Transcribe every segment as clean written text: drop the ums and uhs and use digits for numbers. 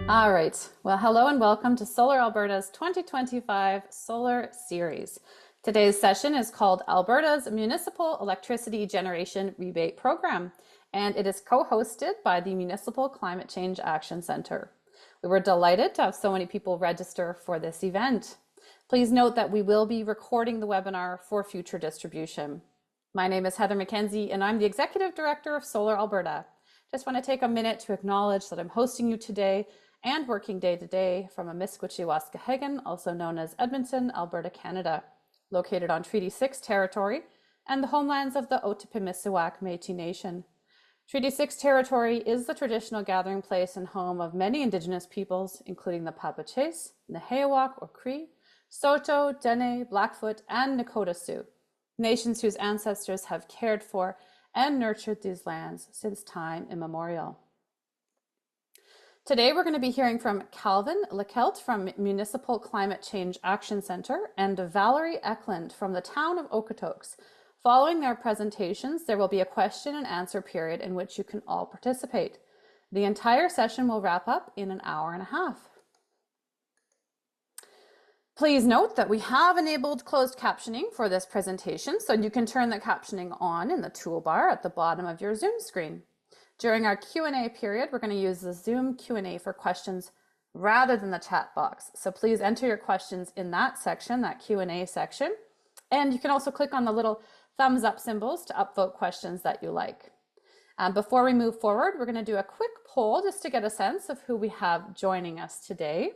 All right. Well, hello and welcome to Solar Alberta's 2025 Solar Series. Today's session is called Alberta's Municipal Electricity Generation Rebate Program, and it is co-hosted by the Municipal Climate Change Action Centre. We were delighted to have so many people register for this event. Please note that we will be recording the webinar for future distribution. My name is Heather McKenzie, and I'm the Executive Director of Solar Alberta. Just want to take a minute to acknowledge that I'm hosting you today and working day to day from Amiskwaciwaskahegan, also known as Edmonton, Alberta, Canada, located on Treaty 6 territory and the homelands of the Otipemisiwak Métis Nation. Treaty 6 territory is the traditional gathering place and home of many Indigenous peoples, including the Papaches, Nehewak or Cree, Saulteaux, Dene, Blackfoot, and Nakota Sioux, nations whose ancestors have cared for and nurtured these lands since time immemorial. Today, we're going to be hearing from Calvin Lekelt from Municipal Climate Change Action Centre and Valerie Eklund from the town of Okotoks. Following their presentations, there will be a question and answer period in which you can all participate. The entire session will wrap up in an hour and a half. Please note that we have enabled closed captioning for this presentation, so you can turn the captioning on in the toolbar at the bottom of your Zoom screen. During our Q&A period, we're going to use the Zoom Q&A for questions rather than the chat box. So please enter your questions in that section, that Q&A section. And you can also click on the little thumbs up symbols to upvote questions that you like. Before we move forward, we're going to do a quick poll just to get a sense of who we have joining us today.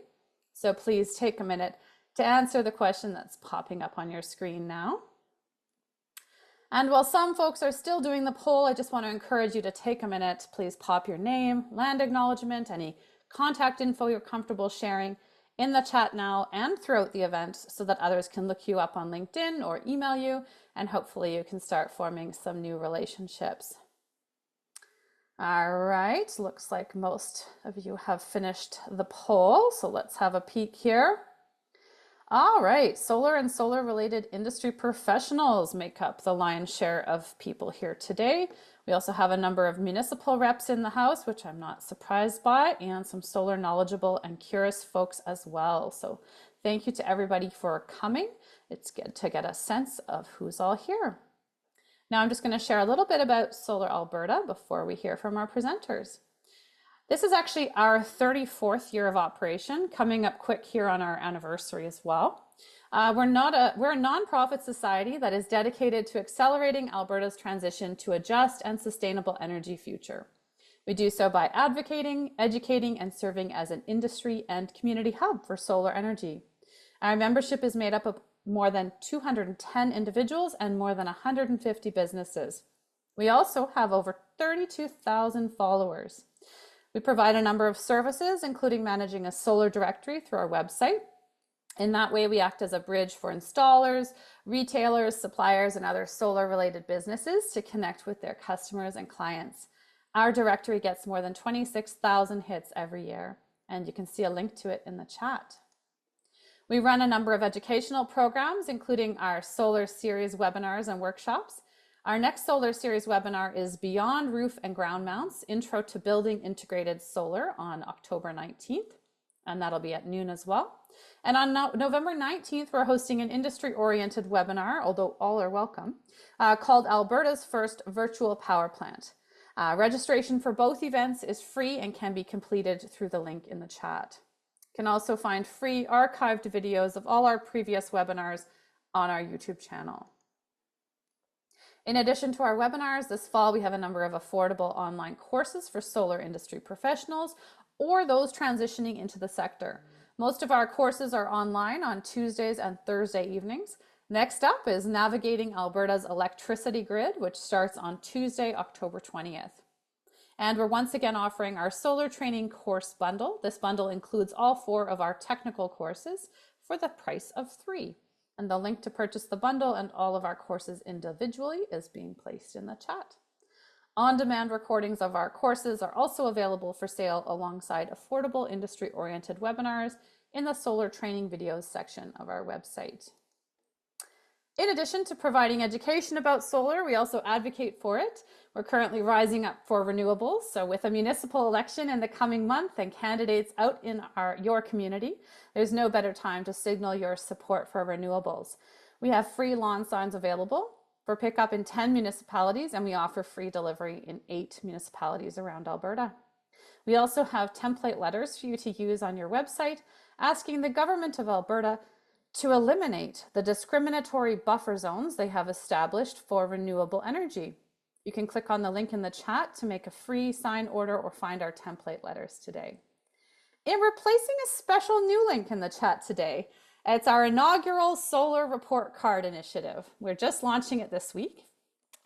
So please take a minute to answer the question that's popping up on your screen now. And while some folks are still doing the poll, I just want to encourage you to take a minute. Please pop your name, land acknowledgement, any contact info you're comfortable sharing in the chat now and throughout the event so that others can look you up on LinkedIn or email you, and hopefully you can start forming some new relationships. All right, looks like most of you have finished the poll, so let's have a peek here. All right, solar and solar-related industry professionals make up the lion's share of people here today. We also have a number of municipal reps in the house, which I'm not surprised by, and some solar knowledgeable and curious folks as well. So thank you to everybody for coming. It's good to get a sense of who's all here. Now I'm just going to share a little bit about Solar Alberta before we hear from our presenters. This is actually our 34th year of operation, coming up quick here on our anniversary as well. We're a nonprofit society that is dedicated to accelerating Alberta's transition to a just and sustainable energy future. We do so by advocating, educating, and serving as an industry and community hub for solar energy. Our membership is made up of more than 210 individuals and more than 150 businesses. We also have over 32,000 followers. We provide a number of services, including managing a solar directory through our website. In that way, we act as a bridge for installers, retailers, suppliers, and other solar-related businesses to connect with their customers and clients. Our directory gets more than 26,000 hits every year, and you can see a link to it in the chat. We run a number of educational programs, including our Solar Series webinars and workshops. Our next Solar Series webinar is Beyond Roof and Ground Mounts, Intro to Building Integrated Solar on October 19th, and that'll be at noon as well. And on November 19th, we're hosting an industry-oriented webinar, although all are welcome, called Alberta's First Virtual Power Plant. Registration for both events is free and can be completed through the link in the chat. You can also find free archived videos of all our previous webinars on our YouTube channel. In addition to our webinars, this fall we have a number of affordable online courses for solar industry professionals or those transitioning into the sector. Most of our courses are online on Tuesdays and Thursday evenings. Next up is Navigating Alberta's Electricity Grid, which starts on Tuesday, October 20th. And we're once again offering our solar training course bundle. This bundle includes all 4 of our technical courses for the price of 3. And the link to purchase the bundle and all of our courses individually is being placed in the chat. On-demand recordings of our courses are also available for sale alongside affordable industry-oriented webinars in the solar training videos section of our website. In addition to providing education about solar, we also advocate for it. We're currently rising up for renewables. So with a municipal election in the coming month and candidates out in your community, there's no better time to signal your support for renewables. We have free lawn signs available for pickup in 10 municipalities, and we offer free delivery in 8 municipalities around Alberta. We also have template letters for you to use on your website asking the Government of Alberta to eliminate the discriminatory buffer zones they have established for renewable energy. You can click on the link in the chat to make a free sign order or find our template letters today. And we're placing a special new link in the chat today. It's our inaugural Solar Report Card initiative. We're just launching it this week.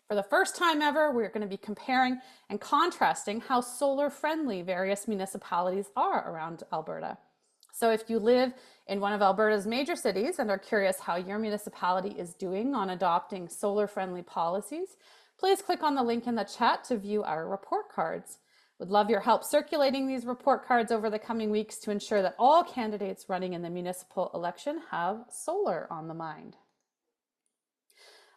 For the first time ever, we're going to be comparing and contrasting how solar friendly various municipalities are around Alberta. So if you live in one of Alberta's major cities and are curious how your municipality is doing on adopting solar-friendly policies, please click on the link in the chat to view our report cards. We'd love your help circulating these report cards over the coming weeks to ensure that all candidates running in the municipal election have solar on the mind.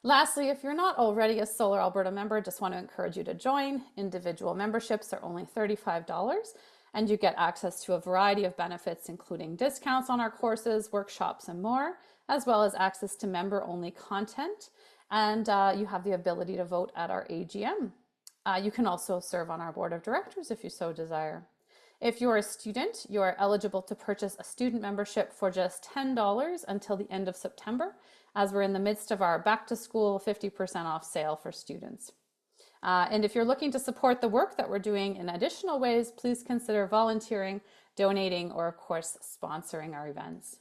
Lastly, if you're not already a Solar Alberta member, just want to encourage you to join. Individual memberships are only $35. And you get access to a variety of benefits, including discounts on our courses, workshops, and more, as well as access to member-only content. And you have the ability to vote at our AGM. You can also serve on our board of directors if you so desire. If you're a student, you are eligible to purchase a student membership for just $10 until the end of September, as we're in the midst of our back-to-school 50% off sale for students. And if you're looking to support the work that we're doing in additional ways, please consider volunteering, donating, or of course, sponsoring our events.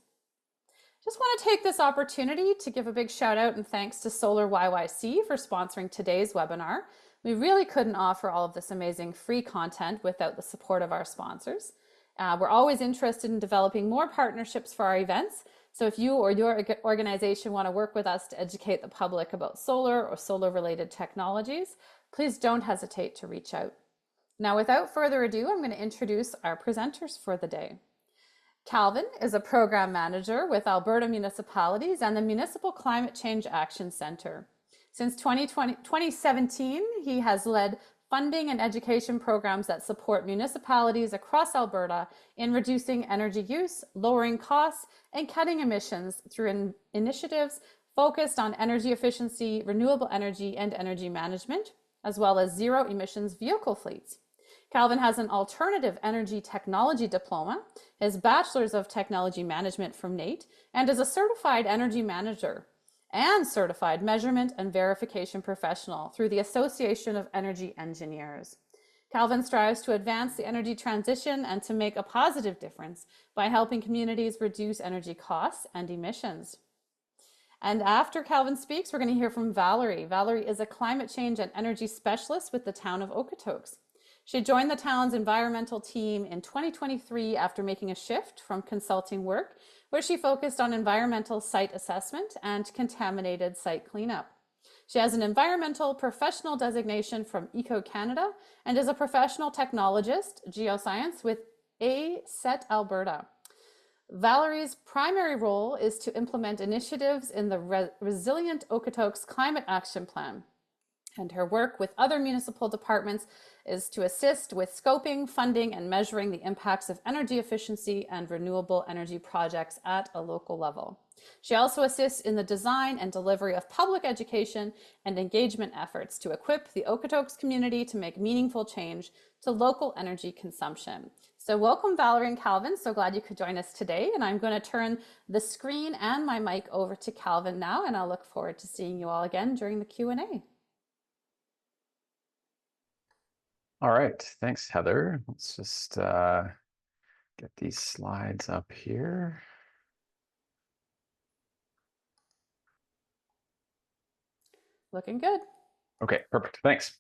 Just want to take this opportunity to give a big shout out and thanks to Solar YYC for sponsoring today's webinar. We really couldn't offer all of this amazing free content without the support of our sponsors. We're always interested in developing more partnerships for our events. So if you or your organization want to work with us to educate the public about solar or solar-related technologies, please don't hesitate to reach out. Now, without further ado, I'm going to introduce our presenters for the day. Calvin is a program manager with Alberta Municipalities and the Municipal Climate Change Action Centre. Since 2017, he has led funding and education programs that support municipalities across Alberta in reducing energy use, lowering costs, and cutting emissions through initiatives focused on energy efficiency, renewable energy, and energy management, as well as zero emissions vehicle fleets. Calvin has an alternative energy technology diploma, his bachelor's of technology management from NAIT, and is a certified energy manager and certified measurement and verification professional through the Association of Energy Engineers. Calvin strives to advance the energy transition and to make a positive difference by helping communities reduce energy costs and emissions. And after Calvin speaks, we're going to hear from Valerie. Valerie is a climate change and energy specialist with the town of Okotoks. She joined the town's environmental team in 2023 after making a shift from consulting work, where she focused on environmental site assessment and contaminated site cleanup. She has an environmental professional designation from Eco Canada and is a professional technologist, geoscience with Sept, Alberta. Valerie's primary role is to implement initiatives in the Resilient Okotoks Climate Action Plan. And her work with other municipal departments is to assist with scoping, funding, and measuring the impacts of energy efficiency and renewable energy projects at a local level. She also assists in the design and delivery of public education and engagement efforts to equip the Okotoks community to make meaningful change to local energy consumption. So welcome, Valerie and Calvin. So glad you could join us today. And I'm going to turn the screen and my mic over to Calvin now, and I'll look forward to seeing you all again during the Q&A. All right, thanks, Heather. Let's just get these slides up here. Looking good. Okay, perfect, thanks.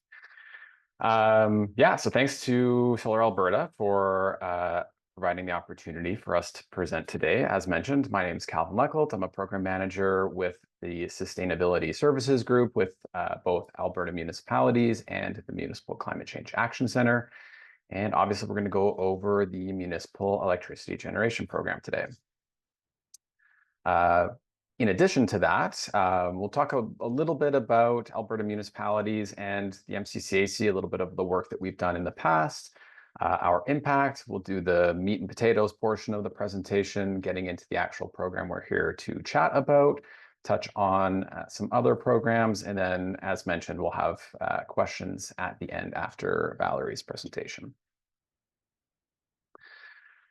Yeah, so thanks to Solar Alberta for providing the opportunity for us to present today. As mentioned, my name is Calvin Leckelt. I'm a program manager with the Sustainability Services Group with both Alberta Municipalities and the Municipal Climate Change Action Centre. And obviously, we're going to go over the Municipal Electricity Generation program today. In addition to that, we'll talk a little bit about Alberta municipalities and the MCCAC, a little bit of the work that we've done in the past, our impact. We'll do the meat and potatoes portion of the presentation, getting into the actual program we're here to chat about, touch on some other programs, and then, as mentioned, we'll have questions at the end after Valerie's presentation.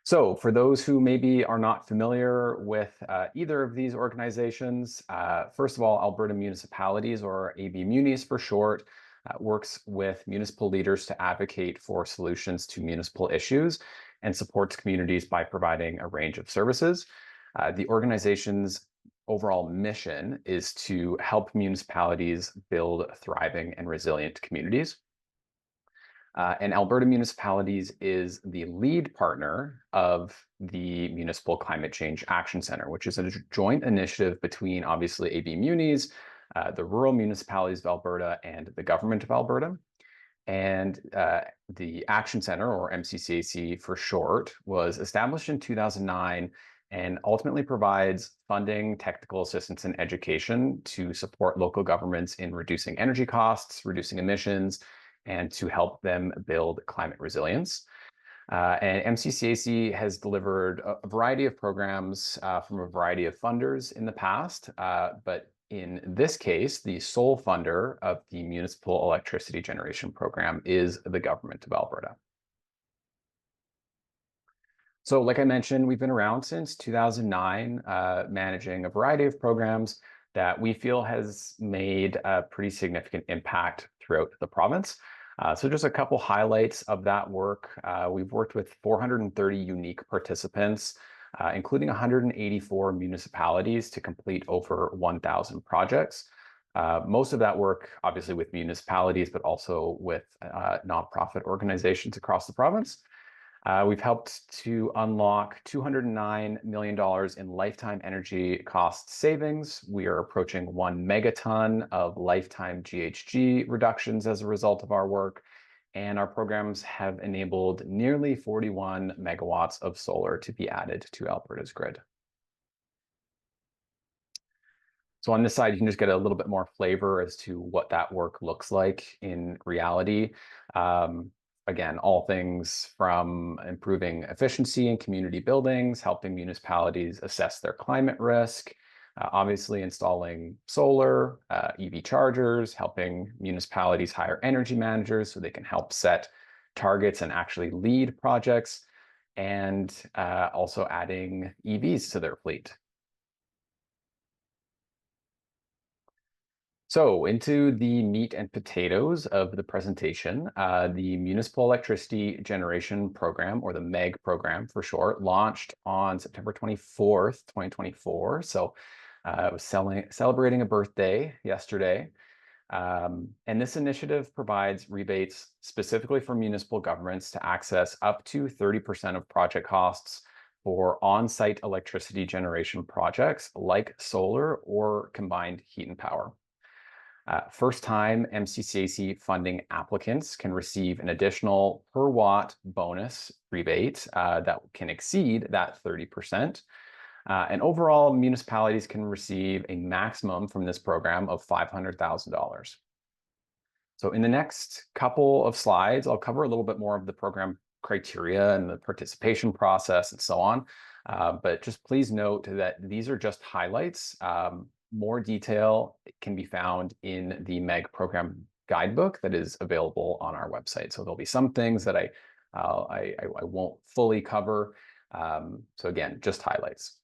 So for those who maybe are not familiar with either of these organizations, first of all, Alberta Municipalities, or AB Munis for short, works with municipal leaders to advocate for solutions to municipal issues and supports communities by providing a range of services. The organization's overall mission is to help municipalities build thriving and resilient communities. And Alberta Municipalities is the lead partner of the Municipal Climate Change Action Centre, which is a joint initiative between, obviously, AB Munis, the rural municipalities of Alberta, and the government of Alberta. And the Action Centre, or MCCAC for short, was established in 2009 and ultimately provides funding, technical assistance, and education to support local governments in reducing energy costs, reducing emissions, and to help them build climate resilience. And MCCAC has delivered a variety of programs from a variety of funders in the past, but in this case, the sole funder of the Municipal Electricity Generation program is the government of Alberta. So like I mentioned, we've been around since 2009, managing a variety of programs that we feel has made a pretty significant impact throughout the province. So just a couple highlights of that work. We've worked with 430 unique participants, including 184 municipalities, to complete over 1,000 projects. Most of that work, obviously, with municipalities, but also with nonprofit organizations across the province. We've helped to unlock $209 million in lifetime energy cost savings. We are approaching 1 megaton of lifetime GHG reductions as a result of our work, and our programs have enabled nearly 41 megawatts of solar to be added to Alberta's grid. So on this side, you can just get a little bit more flavor as to what that work looks like in reality. Again, all things from improving efficiency in community buildings, helping municipalities assess their climate risk, obviously installing solar, EV chargers, helping municipalities hire energy managers so they can help set targets and actually lead projects, and also adding EVs to their fleet. So into the meat and potatoes of the presentation, the Municipal Electricity Generation program, or the MEG program for short, launched on September 24th, 2024. So I was celebrating a birthday yesterday. And this initiative provides rebates specifically for municipal governments to access up to 30% of project costs for on-site electricity generation projects like solar or combined heat and power. First-time MCCAC funding applicants can receive an additional per watt bonus rebate that can exceed that 30%. And overall, municipalities can receive a maximum from this program of $500,000. So in the next couple of slides, I'll cover a little bit more of the program criteria and the participation process and so on. But just please note that these are just highlights. More detail can be found in the MEG program guidebook that is available on our website. So there'll be some things that I won't fully cover. So again, just highlights.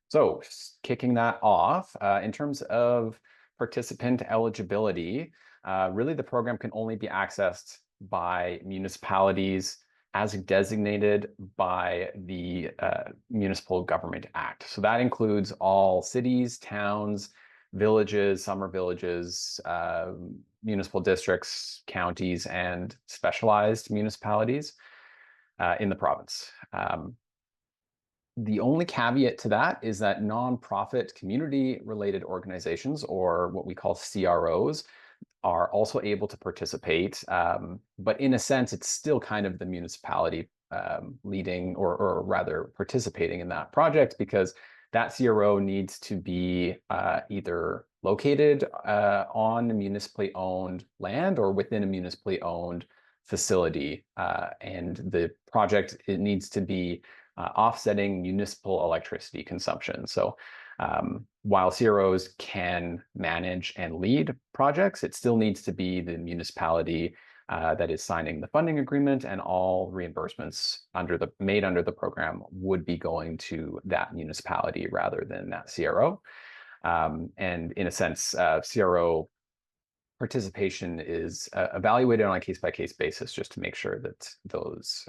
So kicking that off, in terms of participant eligibility, really the program can only be accessed by municipalities as designated by the Municipal Government Act. So that includes all cities, towns, villages, summer villages, municipal districts, counties, and specialized municipalities in the province. The only caveat to that is that nonprofit community-related organizations, or what we call CROs, are also able to participate, but in a sense, it's still kind of the municipality leading or rather participating in that project, because that CRO needs to be either located on a municipally owned land or within a municipally owned facility. And the project, it needs to be offsetting municipal electricity consumption. So while CROs can manage and lead projects, it still needs to be the municipality that is signing the funding agreement, and all reimbursements made under the program would be going to that municipality rather than that CRO. And in a sense, CRO participation is evaluated on a case-by-case basis just to make sure that those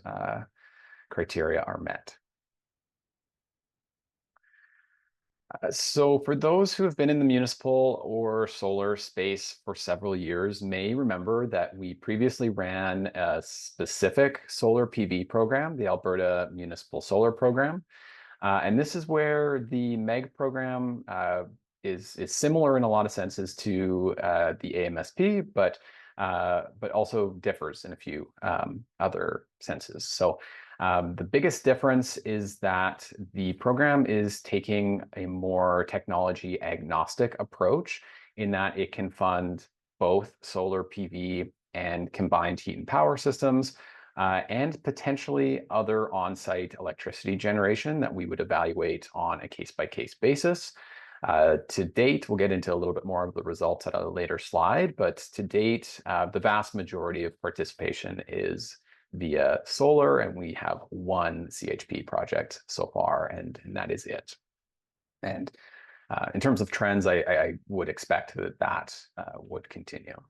criteria are met. So for those who have been in the municipal or solar space for several years may remember that we previously ran a specific solar PV program, the Alberta Municipal Solar Program. And this is where the MEG program is similar in a lot of senses to the AMSP, but also differs in a few other senses. So the biggest difference is that the program is taking a more technology agnostic approach in that it can fund both solar PV and combined heat and power systems, and potentially other on-site electricity generation that we would evaluate on a case-by-case basis. To date, we'll get into a little bit more of the results at a later slide, but to date, the vast majority of participation is via solar, and we have one CHP project so far, and that is it. And in terms of trends, I would expect that would continue.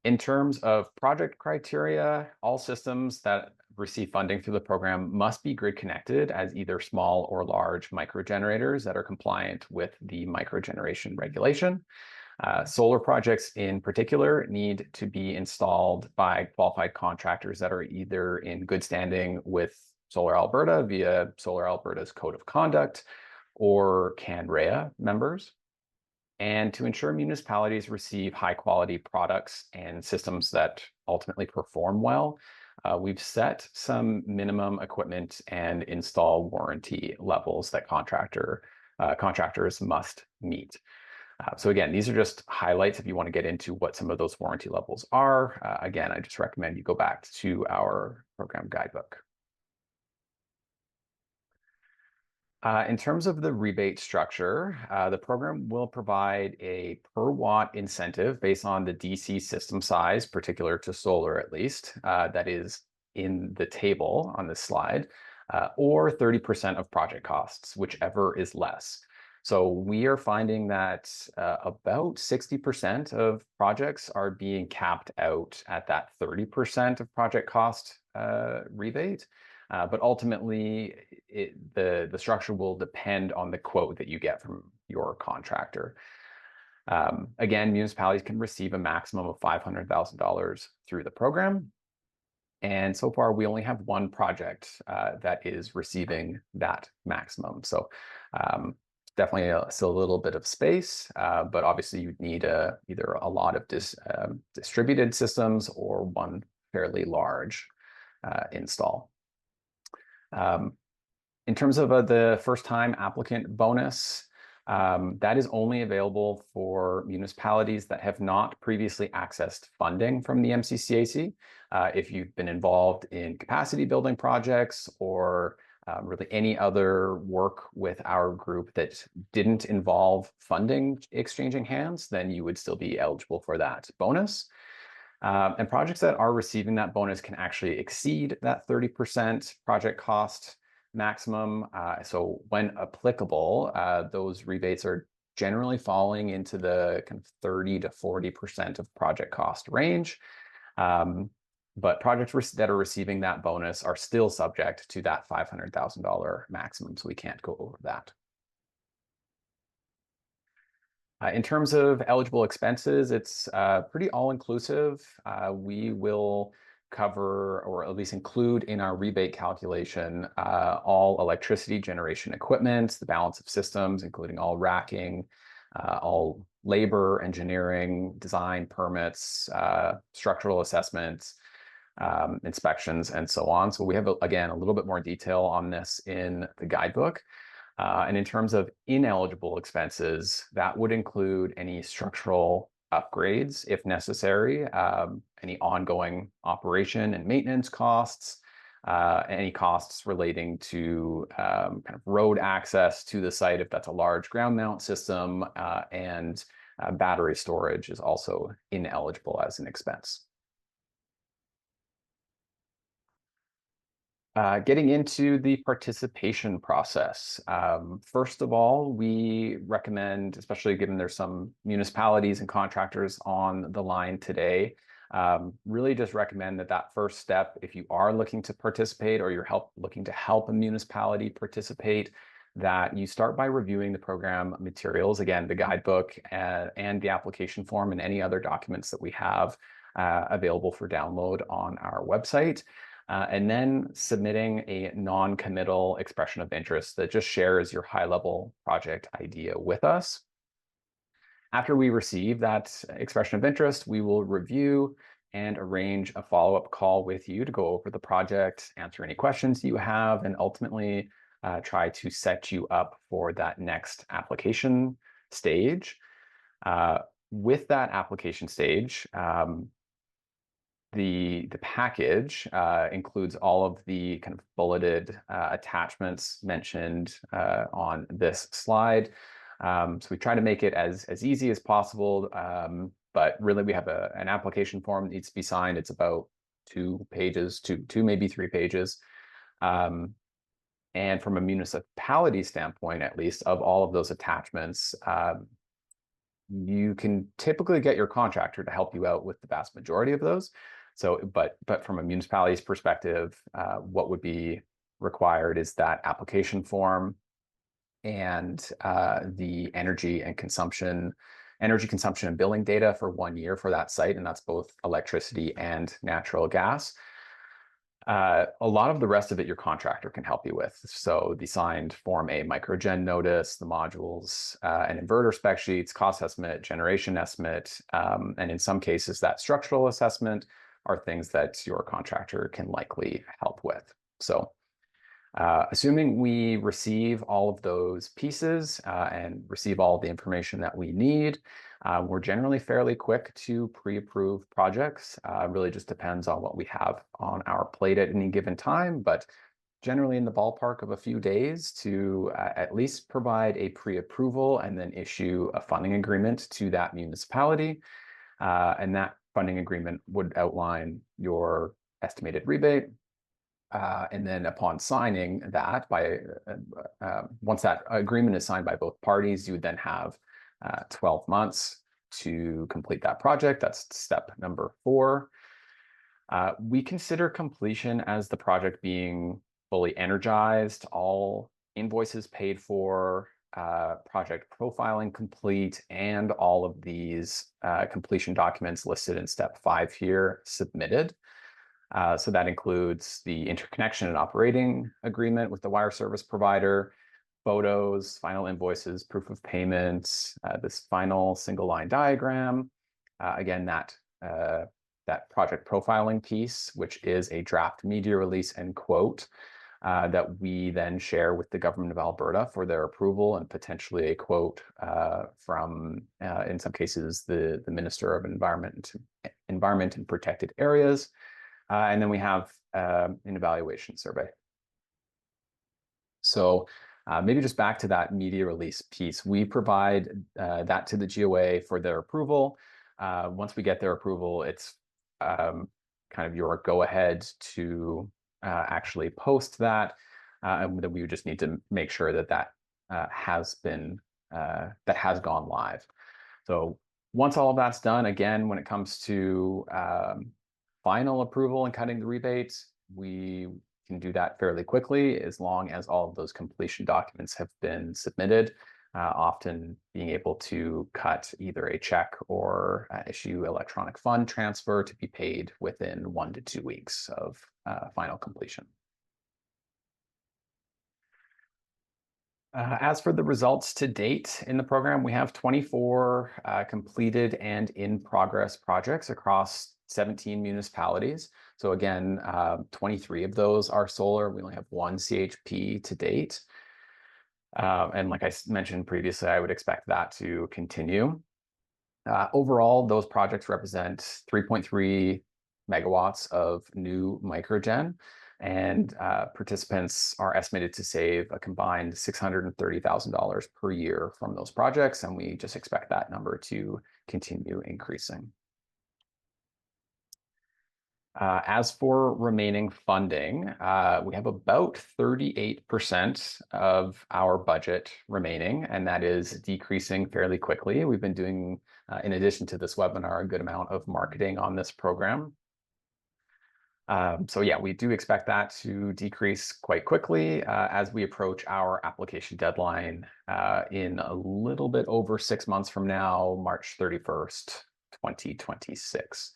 In terms of project criteria, all systems that receive funding through the program must be grid connected as either small or large microgenerators that are compliant with the microgeneration regulation. Solar projects in particular need to be installed by qualified contractors that are either in good standing with Solar Alberta via Solar Alberta's Code of Conduct or CANREA members. And to ensure municipalities receive high quality products and systems that ultimately perform well, we've set some minimum equipment and install warranty levels that contractors must meet. So again, these are just highlights if you want to get into what some of those warranty levels are. Again, I just recommend you go back to our program guidebook. In terms of the rebate structure, the program will provide a per watt incentive based on the DC system size, particular to solar at least, that is in the table on this slide, or 30% of project costs, whichever is less. So we are finding that about 60% of projects are being capped out at that 30% of project cost rebate. But ultimately, the structure will depend on the quote that you get from your contractor. Again, municipalities can receive a maximum of $500,000 through the program. And so far, we only have one project that is receiving that maximum. So definitely still a little bit of space, but obviously you'd need either a lot of distributed systems or one fairly large install. In terms of the first-time applicant bonus, that is only available for municipalities that have not previously accessed funding from the MCCAC. If you've been involved in capacity building projects or really any other work with our group that didn't involve funding exchanging hands, then you would still be eligible for that bonus. And projects that are receiving that bonus can actually exceed that 30% project cost maximum. So when applicable, those rebates are generally falling into the kind of 30 to 40% of project cost range. But projects that are receiving that bonus are still subject to that $500,000 maximum, so we can't go over that. In terms of eligible expenses, it's pretty all-inclusive. We will cover, or at least include in our rebate calculation, all electricity generation equipment, the balance of systems, including all racking, all labor, engineering, design, permits, structural assessments, inspections, and so on. So we have, again, a little bit more detail on this in the guidebook. And in terms of ineligible expenses, that would include any structural upgrades if necessary, any ongoing operation and maintenance costs, any costs relating to kind of road access to the site if that's a large ground mount system, and battery storage is also ineligible as an expense. Getting into the participation process. First of all, we recommend, especially given there's some municipalities and contractors on the line today, really just recommend that first step, if you are looking to participate or you're looking to help a municipality participate, that you start by reviewing the program materials, again, the guidebook and the application form and any other documents that we have available for download on our website. And then submitting a non-committal expression of interest that just shares your high-level project idea with us. After we receive that expression of interest, we will review and arrange a follow-up call with you to go over the project, answer any questions you have, and ultimately try to set you up for that next application stage. With that application stage, the package includes all of the kind of bulleted attachments mentioned on this slide. So we try to make it as easy as possible, but really we have an application form that needs to be signed. It's about 2 pages, two maybe 3 pages. And from a municipality standpoint, at least, of all of those attachments, you can typically get your contractor to help you out with the vast majority of those. So, but from a municipality's perspective, what would be required is that application form and the energy consumption and billing data for 1 year for that site, and that's both electricity and natural gas. A lot of the rest of it your contractor can help you with. So the signed Form A microgen notice, the modules, and inverter spec sheets, cost estimate, generation estimate, and in some cases that structural assessment are things that your contractor can likely help with. So assuming we receive all of those pieces and receive all the information that we need, we're generally fairly quick to pre-approve projects. Really just depends on what we have on our plate at any given time, but generally in the ballpark of a few days to at least provide a pre-approval and then issue a funding agreement to that municipality. And that funding agreement would outline your estimated rebate. And then upon signing that, once that agreement is signed by both parties, you would then have 12 months to complete that project. That's step number 4. We consider completion as the project being fully energized, all invoices paid for, project profiling complete, and all of these completion documents listed in step 5 here submitted. So that includes the interconnection and operating agreement with the wire service provider, photos, final invoices, proof of payments, this final single line diagram. Again, that project profiling piece, which is a draft media release and quote that we then share with the government of Alberta for their approval, and potentially a quote from, in some cases, the Minister of Environment and Protected Areas. And then we have an evaluation survey. So maybe just back to that media release piece, we provide that to the GOA for their approval. Once we get their approval, it's kind of your go-ahead to actually post that, and then we would just need to make sure that has gone live. So once all of that's done, again, when it comes to final approval and cutting the rebates, we can do that fairly quickly as long as all of those completion documents have been submitted, often being able to cut either a check or issue electronic fund transfer to be paid within 1 to 2 weeks of final completion. As for the results to date in the program, we have 24 completed and in progress projects across 17 municipalities. So again, 23 of those are solar. We only have one CHP to date. And like I mentioned previously, I would expect that to continue. Overall, those projects represent 3.3 megawatts of new microgen, and participants are estimated to save a combined $630,000 per year from those projects, and we just expect that number to continue increasing. As for remaining funding, we have about 38% of our budget remaining, and that is decreasing fairly quickly. We've been doing, in addition to this webinar, a good amount of marketing on this program. So yeah, we do expect that to decrease quite quickly as we approach our application deadline in a little bit over 6 months from now, March 31st, 2026.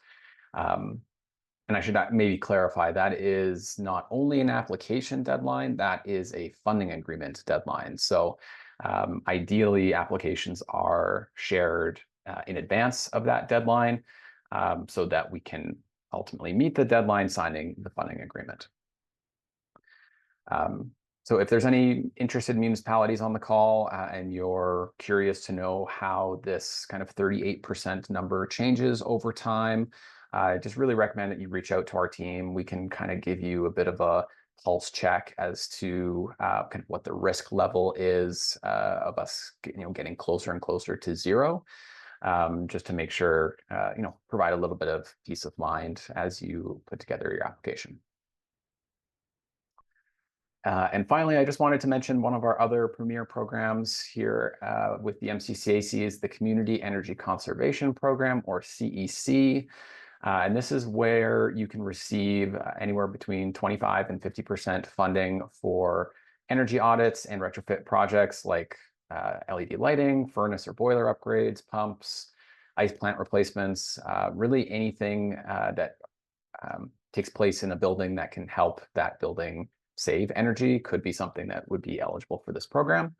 And I should maybe clarify, that is not only an application deadline, that is a funding agreement deadline. So ideally, applications are shared in advance of that deadline so that we can ultimately meet the deadline signing the funding agreement. So if there's any interested municipalities on the call and you're curious to know how this kind of 38% number changes over time, I just really recommend that you reach out to our team. We can kind of give you a bit of a pulse check as to kind of what the risk level is of us, getting closer and closer to zero, just to make sure, provide a little bit of peace of mind as you put together your application. And finally, I just wanted to mention one of our other premier programs here with the MCCAC is the Community Energy Conservation Program, or CEC. And this is where you can receive anywhere between 25 and 50% funding for energy audits and retrofit projects like LED lighting, furnace or boiler upgrades, pumps, ice plant replacements, really anything that takes place in a building that can help that building save energy could be something that would be eligible for this program.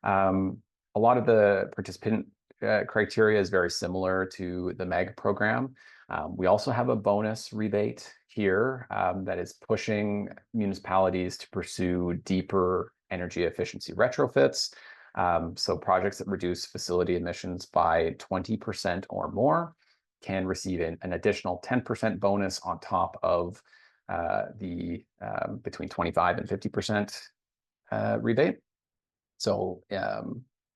A lot of the participant criteria is very similar to the MEG program. We also have a bonus rebate here that is pushing municipalities to pursue deeper energy efficiency retrofits. So projects that reduce facility emissions by 20% or more can receive an additional 10% bonus on top of the between 25 and 50% rebate. So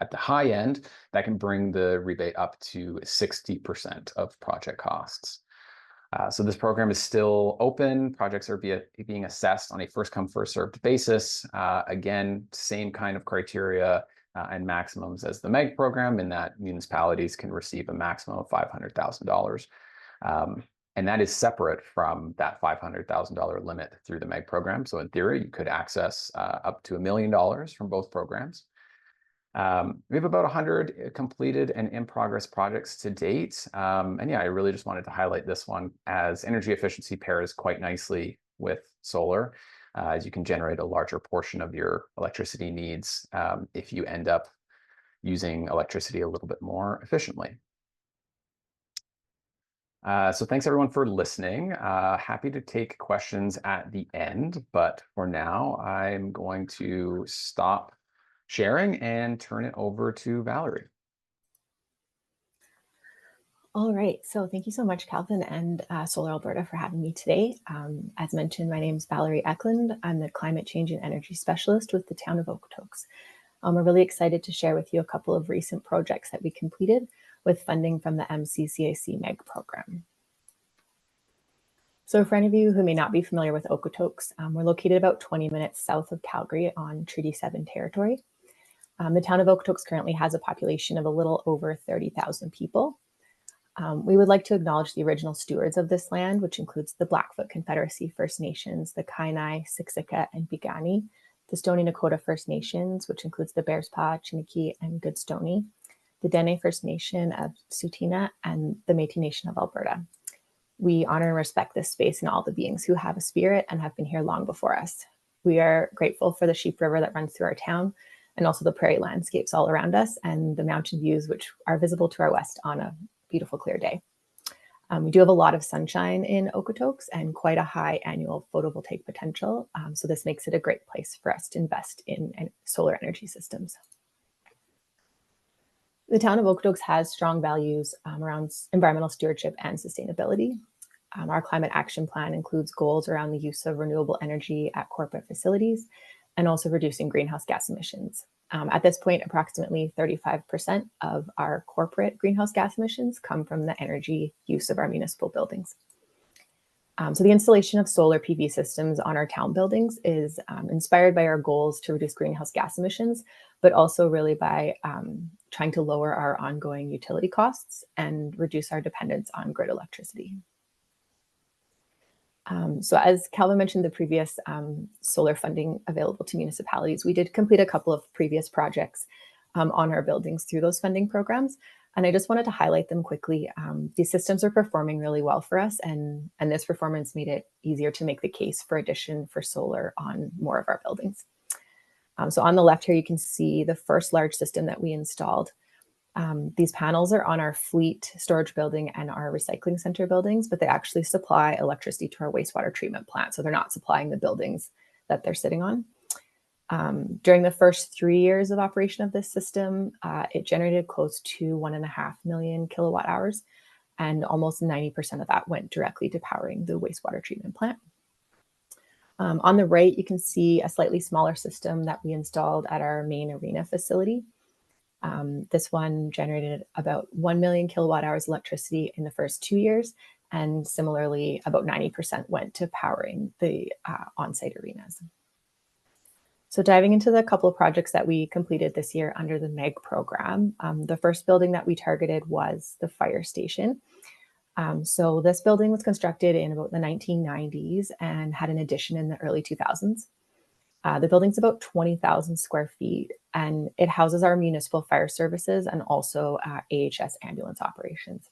at the high end, that can bring the rebate up to 60% of project costs. So this program is still open. Projects are being assessed on a first-come, first-served basis. Again, same kind of criteria and maximums as the MEG program, in that municipalities can receive a maximum of $500,000. And that is separate from that $500,000 limit through the MEG program. So in theory, you could access up to $1 million from both programs. We have about 100 completed and in progress projects to date. And yeah, I really just wanted to highlight this one, as energy efficiency pairs quite nicely with solar, as you can generate a larger portion of your electricity needs if you end up using electricity a little bit more efficiently. So thanks everyone for listening. Happy to take questions at the end, but for now, I'm going to stop sharing and turn it over to Valerie. All right, so thank you so much, Calvin and Solar Alberta, for having me today. As mentioned, my name is Valerie Eklund. I'm the Climate Change and Energy Specialist with the town of Okotoks. We're really excited to share with you a couple of recent projects that we completed with funding from the MCCAC MEG program. So for any of you who may not be familiar with Okotoks, we're located about 20 minutes south of Calgary on Treaty 7 territory. The town of Okotoks currently has a population of a little over 30,000 people. We would like to acknowledge the original stewards of this land, which includes the Blackfoot Confederacy First Nations, the Kainai, Siksika, and Piikani, the Stoney Nakoda First Nations, which includes the Bearspaw, Chiniki, and Goodstoney, the Dene First Nation of Tsuut'ina, and the Métis Nation of Alberta. We honor and respect this space and all the beings who have a spirit and have been here long before us. We are grateful for the Sheep River that runs through our town, and also the prairie landscapes all around us, and the mountain views which are visible to our west on a beautiful clear day. We do have a lot of sunshine in Okotoks and quite a high annual photovoltaic potential. So this makes it a great place for us to invest in solar energy systems. The town of Okotoks has strong values around environmental stewardship and sustainability. Our climate action plan includes goals around the use of renewable energy at corporate facilities and also reducing greenhouse gas emissions. At this point, approximately 35% of our corporate greenhouse gas emissions come from the energy use of our municipal buildings. So the installation of solar PV systems on our town buildings is inspired by our goals to reduce greenhouse gas emissions, but also really by trying to lower our ongoing utility costs and reduce our dependence on grid electricity. So as Calvin mentioned, the previous solar funding available to municipalities, we did complete a couple of previous projects on our buildings through those funding programs. And I just wanted to highlight them quickly. These systems are performing really well for us, and this performance made it easier to make the case for addition for solar on more of our buildings. So on the left here, you can see the first large system that we installed. These panels are on our fleet storage building and our recycling center buildings, but they actually supply electricity to our wastewater treatment plant. So they're not supplying the buildings that they're sitting on. During the first 3 years of operation of this system, it generated close to 1.5 million kilowatt hours, and almost 90% of that went directly to powering the wastewater treatment plant. On the right, you can see a slightly smaller system that we installed at our main arena facility. This one generated about 1 million kilowatt hours electricity in the first 2 years, and similarly, about 90% went to powering the on-site arenas. So diving into the couple of projects that we completed this year under the MEG program, the first building that we targeted was the fire station. So this building was constructed in about the 1990s and had an addition in the early 2000s. The building's about 20,000 square feet, and it houses our municipal fire services and also AHS ambulance operations.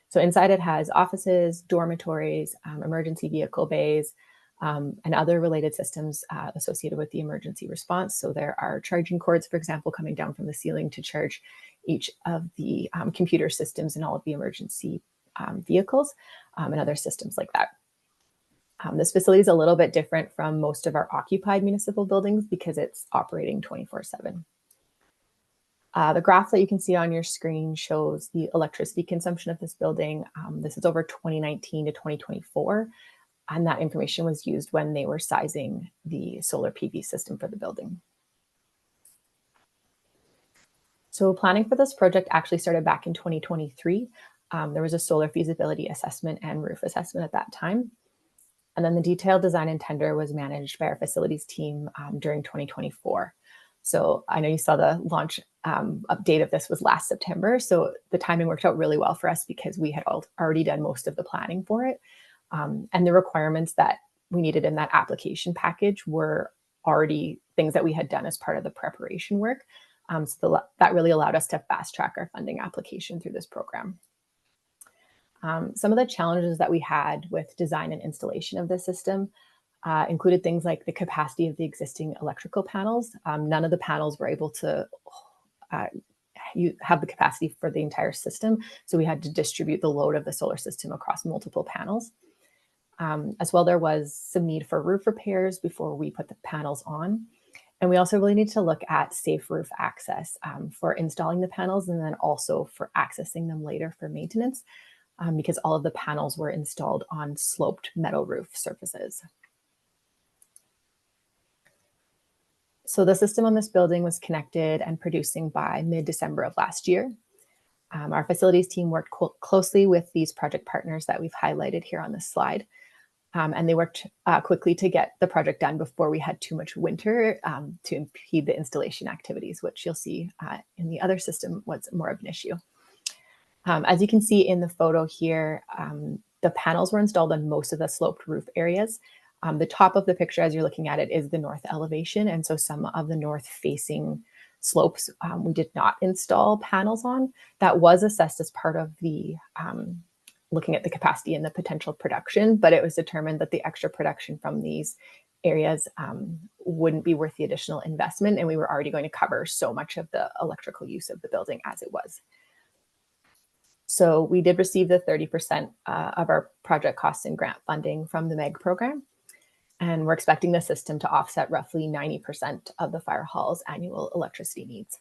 So inside it has offices, dormitories, emergency vehicle bays, and other related systems associated with the emergency response. So there are charging cords, for example, coming down from the ceiling to charge each of the computer systems in all of the emergency vehicles and other systems like that. This facility is a little bit different from most of our occupied municipal buildings because it's operating 24/7. The graph that you can see on your screen shows the electricity consumption of this building. This is over 2019 to 2024, and that information was used when they were sizing the solar PV system for the building. So planning for this project actually started back in 2023. There was a solar feasibility assessment and roof assessment at that time. And then the detailed design and tender was managed by our facilities team during 2024. So I know you saw the launch update of this was last September. So the timing worked out really well for us because we had already done most of the planning for it. And the requirements that we needed in that application package were already things that we had done as part of the preparation work. So that really allowed us to fast track our funding application through this program. Some of the challenges that we had with design and installation of this system included things like the capacity of the existing electrical panels. None of the panels were able to have the capacity for the entire system. So we had to distribute the load of the solar system across multiple panels. As well, there was some need for roof repairs before we put the panels on. And we also really need to look at safe roof access for installing the panels and then also for accessing them later for maintenance. Because all of the panels were installed on sloped metal roof surfaces. So the system on this building was connected and producing by mid-December of last year. Our facilities team worked closely with these project partners that we've highlighted here on this slide. And they worked quickly to get the project done before we had too much winter to impede the installation activities, which you'll see in the other system was more of an issue. As you can see in the photo here, the panels were installed on most of the sloped roof areas. The top of the picture, as you're looking at it, is the north elevation. And so some of the north facing slopes, we did not install panels on. That was assessed as part of the looking at the capacity and the potential production, but it was determined that the extra production from these areas wouldn't be worth the additional investment. And we were already going to cover so much of the electrical use of the building as it was. So we did receive the 30% of our project costs in grant funding from the MEG program. And we're expecting the system to offset roughly 90% of the fire hall's annual electricity needs.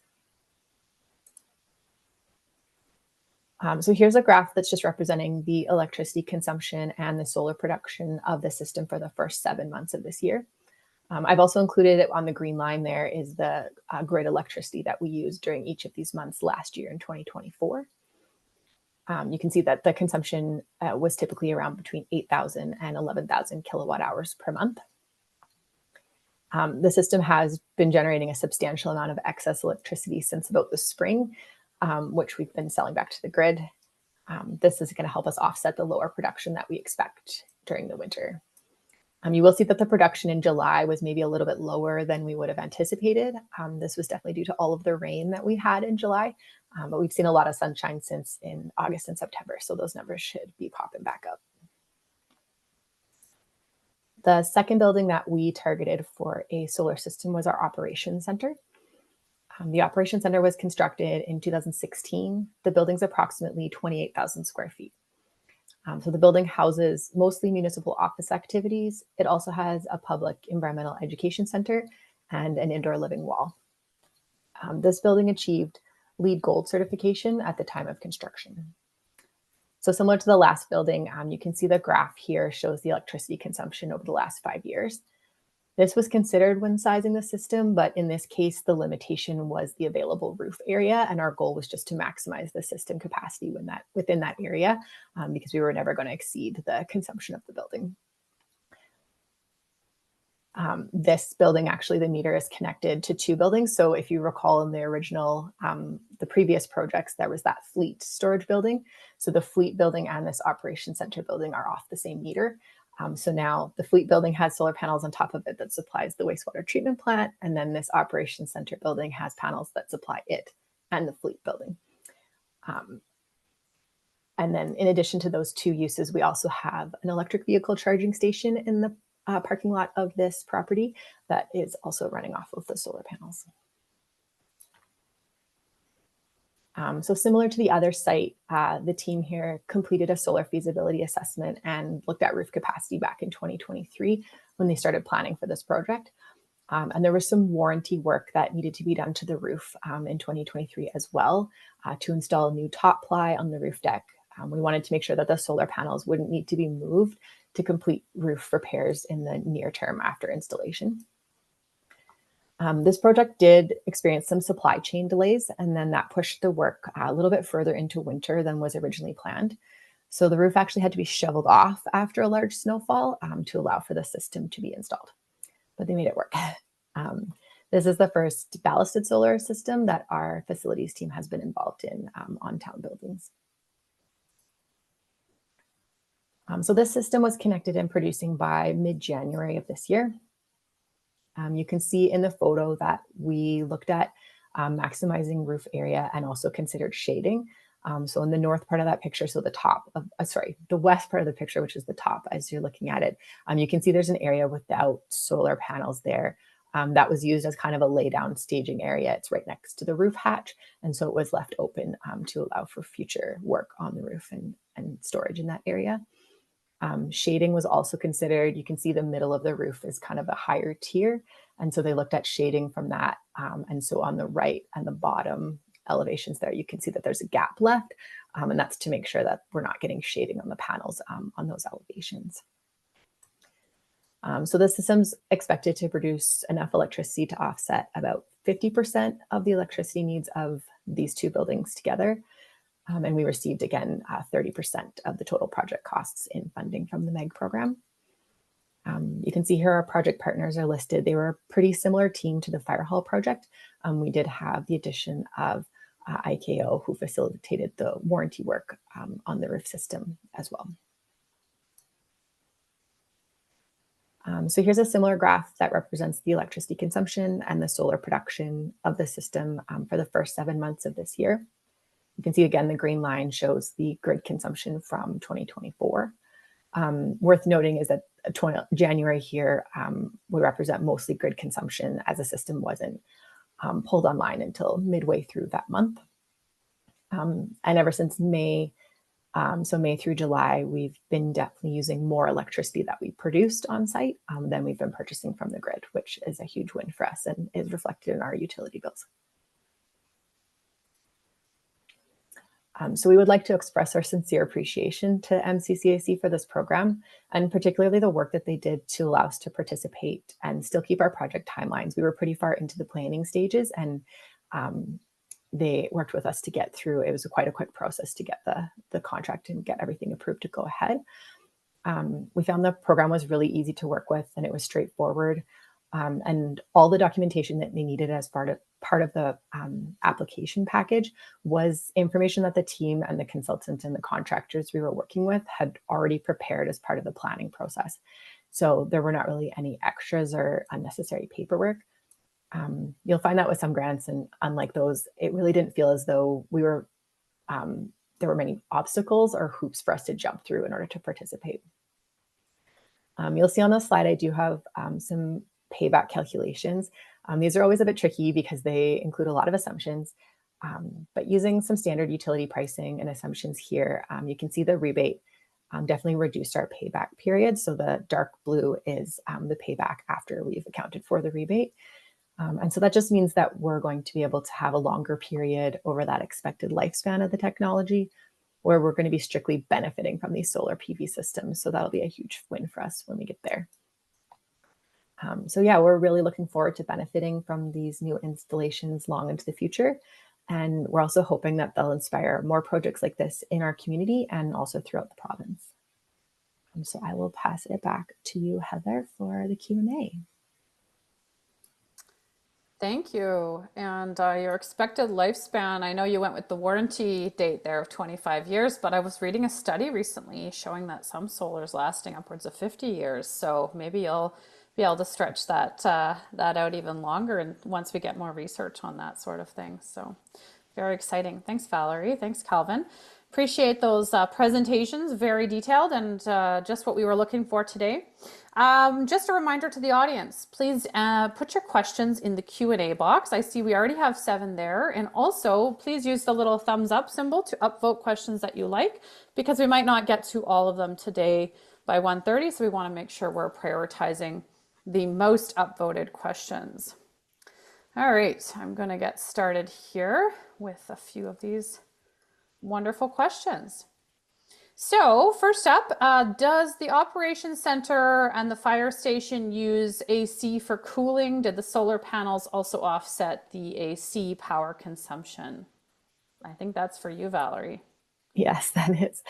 So here's a graph that's just representing the electricity consumption and the solar production of the system for the first 7 months of this year. I've also included it on the green line. There is the grid electricity that we used during each of these months last year in 2024. You can see that the consumption was typically around between 8,000 and 11,000 kilowatt hours per month. The system has been generating a substantial amount of excess electricity since about the spring, which we've been selling back to the grid. This is going to help us offset the lower production that we expect during the winter. You will see that the production in July was maybe a little bit lower than we would have anticipated. This was definitely due to all of the rain that we had in July, but we've seen a lot of sunshine since in August and September, so those numbers should be popping back up. The second building that we targeted for a solar system was our operations center. The operations center was constructed in 2016. The building's approximately 28,000 square feet. So the building houses mostly municipal office activities. It also has a public environmental education center and an indoor living wall. This building achieved LEED Gold certification at the time of construction. So similar to the last building, you can see the graph here shows the electricity consumption over the last 5 years. This was considered when sizing the system, but in this case, the limitation was the available roof area, and our goal was just to maximize the system capacity within that area because we were never going to exceed the consumption of the building. This building, actually, the meter is connected to 2 buildings. So if you recall in the original, the previous projects, there was that fleet storage building. So the fleet building and this operations center building are off the same meter. So now the fleet building has solar panels on top of it that supplies the wastewater treatment plant. And then this operations center building has panels that supply it and the fleet building. And then in addition to those 2 uses, we also have an electric vehicle charging station in the parking lot of this property that is also running off of the solar panels. So similar to the other site, the team here completed a solar feasibility assessment and looked at roof capacity back in 2023 when they started planning for this project. And there was some warranty work that needed to be done to the roof in 2023 as well to install a new top ply on the roof deck. We wanted to make sure that the solar panels wouldn't need to be moved to complete roof repairs in the near term after installation. This project did experience some supply chain delays, and then that pushed the work a little bit further into winter than was originally planned. So the roof actually had to be shoveled off after a large snowfall to allow for the system to be installed, but they made it work. This is the first ballasted solar system that our facilities team has been involved in on town buildings. So this system was connected and producing by mid-January of this year. You can see in the photo that we looked at maximizing roof area and also considered shading. So in the north part of that picture, so the west part of the picture, which is the top as you're looking at it, you can see there's an area without solar panels there. That was used as kind of a lay down staging area. It's right next to the roof hatch. And so it was left open to allow for future work on the roof and storage in that area. Shading was also considered. You can see the middle of the roof is kind of a higher tier. And so they looked at shading from that. And so on the right and the bottom elevations there, you can see that there's a gap left. And that's to make sure that we're not getting shading on the panels on those elevations. So the system's expected to produce enough electricity to offset about 50% of the electricity needs of these 2 buildings together. And we received, again, 30% of the total project costs in funding from the MEG program. You can see here our project partners are listed. They were a pretty similar team to the fire hall project. We did have the addition of IKO, who facilitated the warranty work on the roof system as well. So here's a similar graph that represents the electricity consumption and the solar production of the system for the first 7 months of this year. You can see, again, the green line shows the grid consumption from 2024. Worth noting is that January here, we represent mostly grid consumption as the system wasn't pulled online until midway through that month. And ever since May, So May through July, we've been definitely using more electricity that we produced on site than we've been purchasing from the grid, which is a huge win for us and is reflected in our utility bills. So we would like to express our sincere appreciation to MCCAC for this program, and particularly the work that they did to allow us to participate and still keep our project timelines. We were pretty far into the planning stages, and they worked with us to get through. It was quite a quick process to get the contract and get everything approved to go ahead. We found the program was really easy to work with, and it was straightforward. And all the documentation that they needed as part of the application package was information that the team and the consultant and the contractors we were working with had already prepared as part of the planning process. So there were not really any extras or unnecessary paperwork. You'll find that with some grants, and unlike those, it really didn't feel as though there were many obstacles or hoops for us to jump through in order to participate. You'll see on the slide, I do have some payback calculations. These are always a bit tricky because they include a lot of assumptions, but using some standard utility pricing and assumptions here, you can see the rebate definitely reduced our payback period. So the dark blue is the payback after we've accounted for the rebate. And so that just means that we're going to be able to have a longer period over that expected lifespan of the technology, where we're going to be strictly benefiting from these solar PV systems. So that'll be a huge win for us when we get there. So yeah, we're really looking forward to benefiting from these new installations long into the future. And we're also hoping that they'll inspire more projects like this in our community and also throughout the province. So I will pass it back to you, Heather, for the Q&A. Thank you. And your expected lifespan, I know you went with the warranty date there of 25 years, but I was reading a study recently showing that some solar is lasting upwards of 50 years. So maybe you'll be able to stretch that out even longer, and once we get more research on that sort of thing. So very exciting. Thanks, Valerie. Thanks, Calvin. Appreciate those presentations, very detailed, and just what we were looking for today. Just a reminder to the audience, please put your questions in the Q&A box. I see we already have 7 there. And also, please use the little thumbs up symbol to upvote questions that you like, because we might not get to all of them today by 1:30. So we want to make sure we're prioritizing the most upvoted questions. All right, I'm going to get started here with a few of these wonderful questions. So first up, does the operations center and the fire station use AC for cooling? Did the solar panels also offset the AC power consumption? I think that's for you, Valerie. Yes, that is.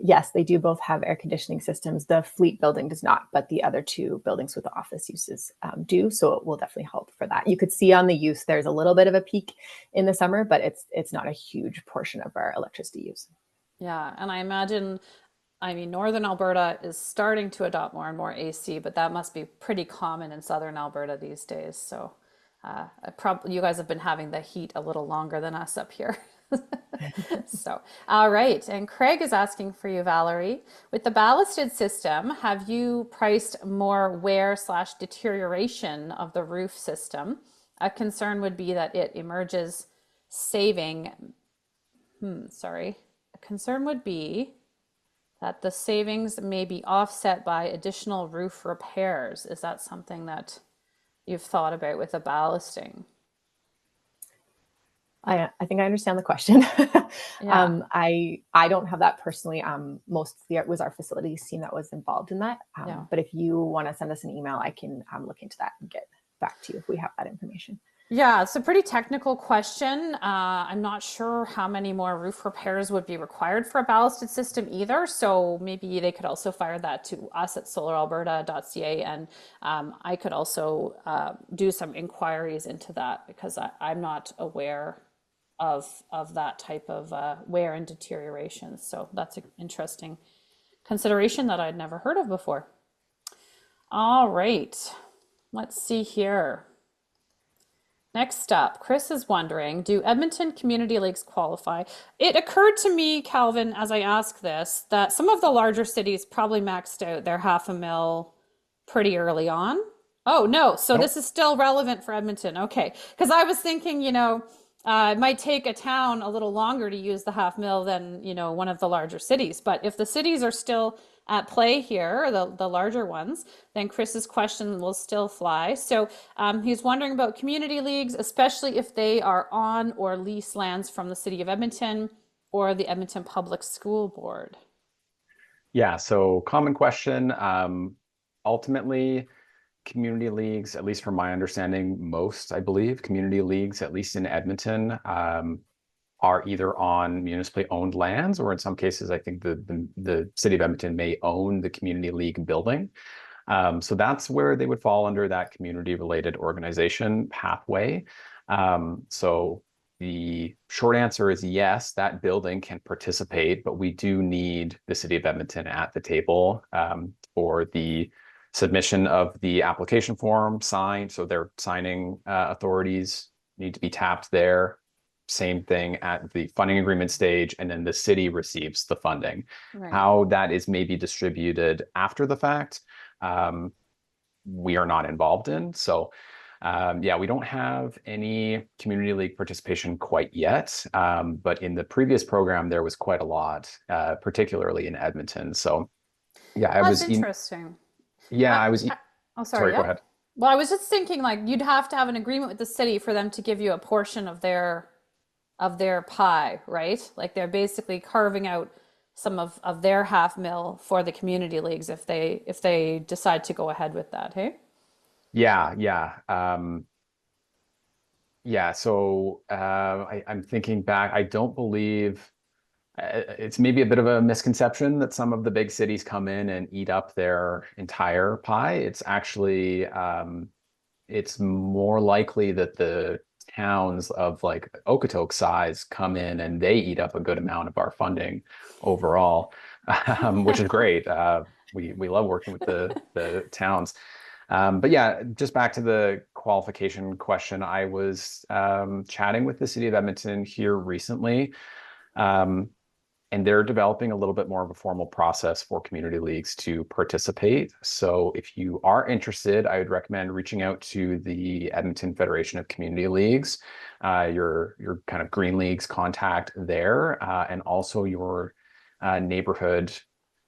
Yes, they do both have air conditioning systems. The fleet building does not, but the other 2 buildings with the office uses do. So it will definitely help for that. You could see on the use, there's a little bit of a peak in the summer, but it's not a huge portion of our electricity use. Yeah, and I imagine, Northern Alberta is starting to adopt more and more AC, but that must be pretty common in Southern Alberta these days. So you guys have been having the heat a little longer than us up here. So, all right. And Craig is asking for you, Valerie, with the ballasted system, have you priced more wear/deterioration of the roof system? A concern would be that it emerges saving. A concern would be that the savings may be offset by additional roof repairs. Is that something that you've thought about with the ballasting? I think I understand the question. Yeah. I don't have that personally. Mostly it was our facilities team that was involved in that. Yeah. But if you want to send us an email, I can look into that and get back to you if we have that information. Yeah, it's a pretty technical question. I'm not sure how many more roof repairs would be required for a ballasted system either. So maybe they could also fire that to us at solaralberta.ca, and I could also do some inquiries into that, because I'm not aware of that type of wear and deterioration. So that's an interesting consideration that I'd never heard of before. All right, let's see here. Next up, Chris is wondering, do Edmonton community lakes qualify? It occurred to me, Calvin, as I asked this, that some of the larger cities probably maxed out their $500,000 pretty early on. Oh, no. So Nope. This is still relevant for Edmonton. Okay. Because I was thinking, It might take a town a little longer to use the half mil than, one of the larger cities. But if the cities are still at play here, the larger ones, then Chris's question will still fly. So he's wondering about community leagues, especially if they are on or lease lands from the city of Edmonton or the Edmonton Public School Board. Yeah, so common question. Ultimately, community leagues, at least from my understanding, most, I believe, community leagues, at least in Edmonton, are either on municipally owned lands, or in some cases, I think the city of Edmonton may own the community league building. So that's where they would fall under that community related organization pathway. So the short answer is yes, that building can participate, but we do need the city of Edmonton at the table for the submission of the application form signed. So their signing authorities need to be tapped there. Same thing at the funding agreement stage, and then the city receives the funding. Right. How that is maybe distributed after the fact, we are not involved in. So yeah, we don't have any community league participation quite yet. But in the previous program, there was quite a lot, particularly in Edmonton. So yeah, That's interesting. I was. Oh, Sorry, yeah. go ahead. Well, I was just thinking like you'd have to have an agreement with the city for them to give you a portion of their pie, right? Like they're basically carving out some of their half mil for the community leagues if they decide to go ahead with that, hey? Yeah, yeah. Yeah, so I'm thinking back. I don't believe it's maybe a bit of a misconception that some of the big cities come in and eat up their entire pie. It's actually it's more likely that the towns of like Okotoks size come in and they eat up a good amount of our funding overall, which is great. We love working with the towns. But yeah, just back to the qualification question, I was chatting with the city of Edmonton here recently. And they're developing a little bit more of a formal process for community leagues to participate. So if you are interested, I would recommend reaching out to the Edmonton Federation of Community Leagues, your kind of Green Leagues contact there, and also your neighborhood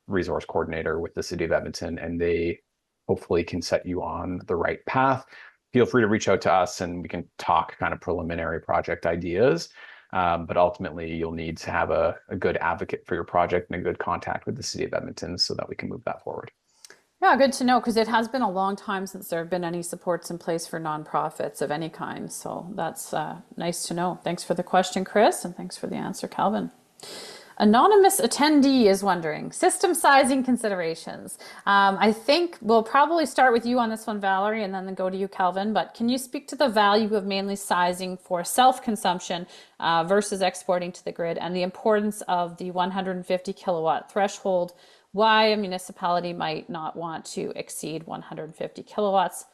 resource coordinator with the city of Edmonton, and they hopefully can set you on the right path. Feel free to reach out to us and we can talk kind of preliminary project ideas. But ultimately, you'll need to have a good advocate for your project and a good contact with the city of Edmonton so that we can move that forward. Yeah, good to know because it has been a long time since there have been any supports in place for nonprofits of any kind. So that's nice to know. Thanks for the question, Chris, and thanks for the answer, Calvin. Anonymous attendee is wondering, system sizing considerations. I think we'll probably start with you on this one, Valerie, and then go to you, Calvin. But can you speak to the value of mainly sizing for self-consumption versus exporting to the grid and the importance of the 150 kilowatt threshold, why a municipality might not want to exceed 150 kilowatts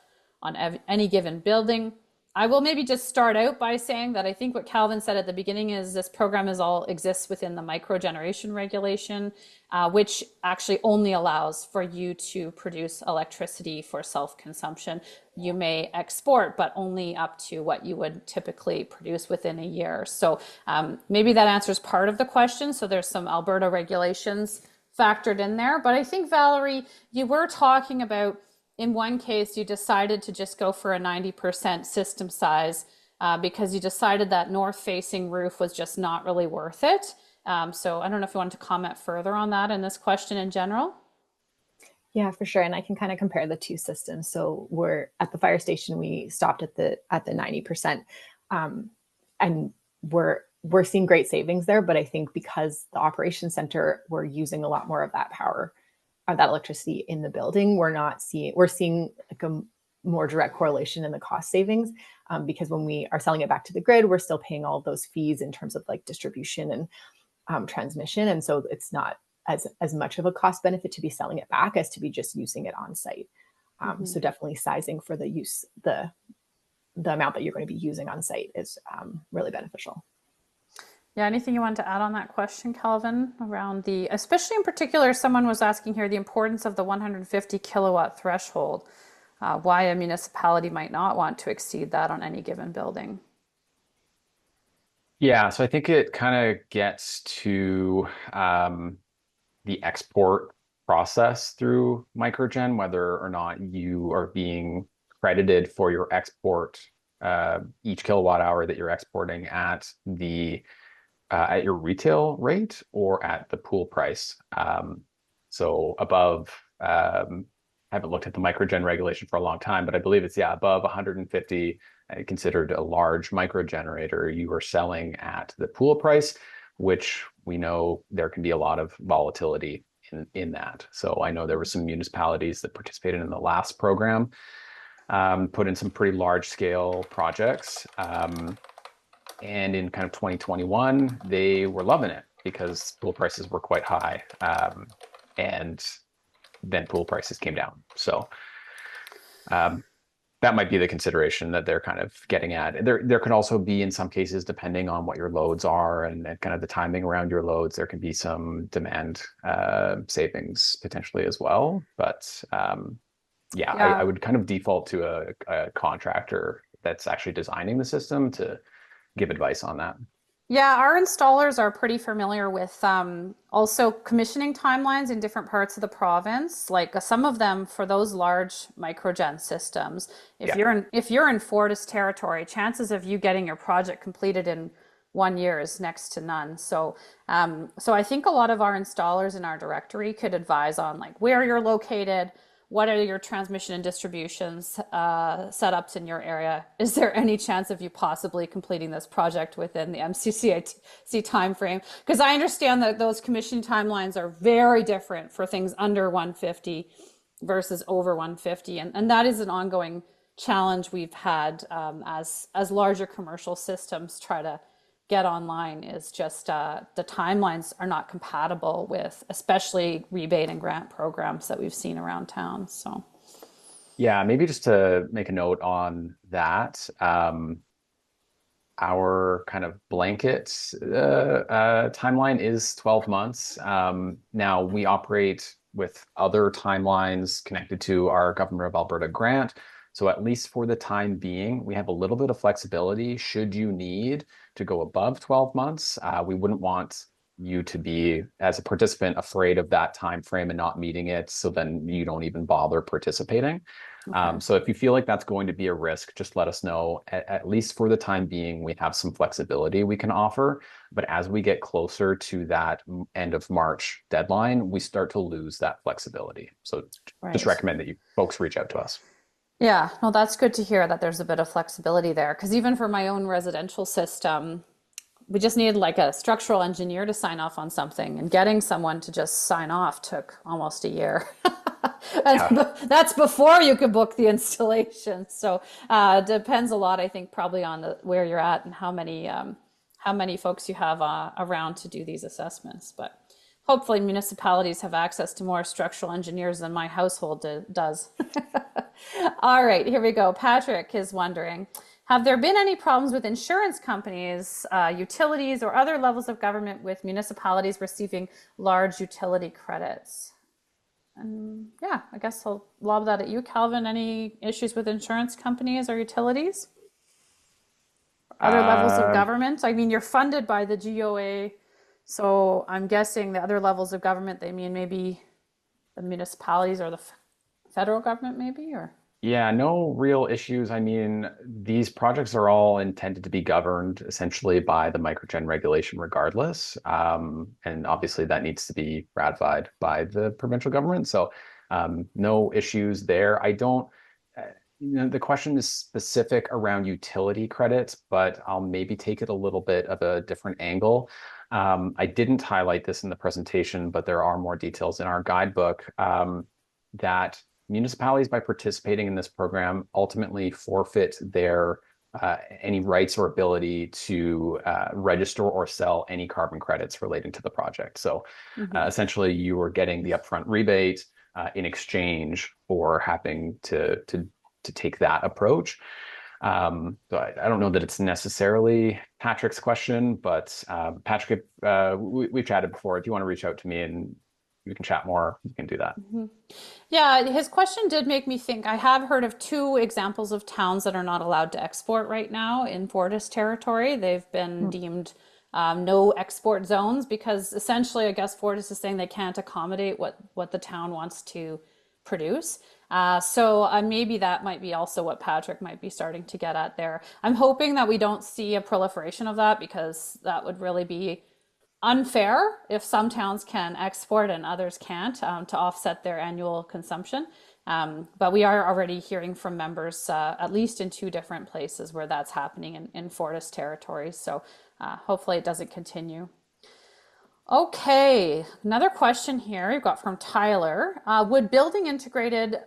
on any given building? I will maybe just start out by saying that I think what Calvin said at the beginning is this program exists within the micro generation regulation, which actually only allows for you to produce electricity for self-consumption. You may export, but only up to what you would typically produce within a year. So maybe that answers part of the question. So there's some Alberta regulations factored in there. But I think, Valerie, you were talking about in one case, you decided to just go for a 90% system size because you decided that north-facing roof was just not really worth it. So I don't know if you wanted to comment further on that in this question in general. Yeah, for sure. And I can kind of compare the two systems. So we're at the fire station, we stopped at the 90%. And we're seeing great savings there. But I think because the operations center, we're using a lot more of that power, that electricity in the building, we're seeing like a more direct correlation in the cost savings because when we are selling it back to the grid, we're still paying all of those fees in terms of like distribution and transmission, and so it's not as much of a cost benefit to be selling it back as to be just using it on site. So definitely sizing for the use, the amount that you're going to be using on site is really beneficial. Yeah, anything you want to add on that question, Calvin, around especially in particular, someone was asking here the importance of the 150 kilowatt threshold, why a municipality might not want to exceed that on any given building. Yeah, so I think it kind of gets to the export process through microgen, whether or not you are being credited for your export, each kilowatt hour that you're exporting at your retail rate or at the pool price. So above, I haven't looked at the microgen regulation for a long time, but I believe it's, yeah, above 150, considered a large microgenerator, you are selling at the pool price, which we know there can be a lot of volatility in that. So I know there were some municipalities that participated in the last program, put in some pretty large scale projects. And in kind of 2021, they were loving it because pool prices were quite high. And then pool prices came down. So that might be the consideration that they're kind of getting at. There can also be, in some cases, depending on what your loads are and kind of the timing around your loads, there can be some demand savings potentially as well. But yeah, I would kind of default to a contractor that's actually designing the system to give advice on that. Yeah, our installers are pretty familiar with also commissioning timelines in different parts of the province. Like some of them for those large microgen systems, Yeah. if you're in Fortis territory, chances of you getting your project completed in 1 year is next to none. So I think a lot of our installers in our directory could advise on like where you're located, what are your transmission and distributions setups in your area? Is there any chance of you possibly completing this project within the MCCIT timeframe? Because I understand that those commissioning timelines are very different for things under 150 versus over 150, and that is an ongoing challenge we've had as larger commercial systems try to get online is just the timelines are not compatible with especially rebate and grant programs that we've seen around town. So Yeah, maybe just to make a note on that, our kind of blanket timeline is 12 months. Now we operate with other timelines connected to our Government of Alberta grant. So at least for the time being, we have a little bit of flexibility should you need to go above 12 months. We wouldn't want you to be, as a participant, afraid of that time frame and not meeting it, so then you don't even bother participating. okay. So if you feel like that's going to be a risk, just let us know. At least for the time being, we have some flexibility we can offer. But as we get closer to that end of March deadline, we start to lose that flexibility. So just Right. recommend that you folks reach out to us. Yeah, well, that's good to hear that there's a bit of flexibility there. Because even for my own residential system, we just needed like a structural engineer to sign off on something, and getting someone to just sign off took almost a year. And Yeah. that's before you could book the installation. So depends a lot, I think, probably on where you're at and how many folks you have around to do these assessments. But hopefully, municipalities have access to more structural engineers than my household does. All right, here we go. Patrick is wondering, have there been any problems with insurance companies, utilities, or other levels of government with municipalities receiving large utility credits? And yeah, I guess I'll lob that at you, Calvin. Any issues with insurance companies or utilities? Other levels of Um, government? I mean, you're funded by the GOA, so I'm guessing the other levels of government, they mean maybe the municipalities or the federal government, maybe, or? Yeah, no real issues. I mean, these projects are all intended to be governed essentially by the microgen regulation regardless. And obviously that needs to be ratified by the provincial government. So no issues there. I don't, uh, the question is specific around utility credits, but I'll maybe take it a little bit of a different angle. I didn't highlight this in the presentation, but there are more details in our guidebook that municipalities, by participating in this program, ultimately forfeit their any rights or ability to register or sell any carbon credits relating to the project. So essentially, you are getting the upfront rebate in exchange for having to take that approach. So I don't know that it's necessarily Patrick's question, but Patrick, we've chatted before. If you want to reach out to me and we can chat more, you can do that. Yeah, his question did make me think. I have heard of two examples of towns that are not allowed to export right now in Fortis territory. They've been deemed no export zones because essentially, I guess Fortis is saying they can't accommodate what the town wants to produce. So maybe that might be also what Patrick might be starting to get at there. I'm hoping that we don't see a proliferation of that because that would really be unfair if some towns can export and others can't to offset their annual consumption. But we are already hearing from members, at least in two different places where that's happening in Fortis territories. So hopefully it doesn't continue. Okay, another question here we've got from Tyler. Would building integrated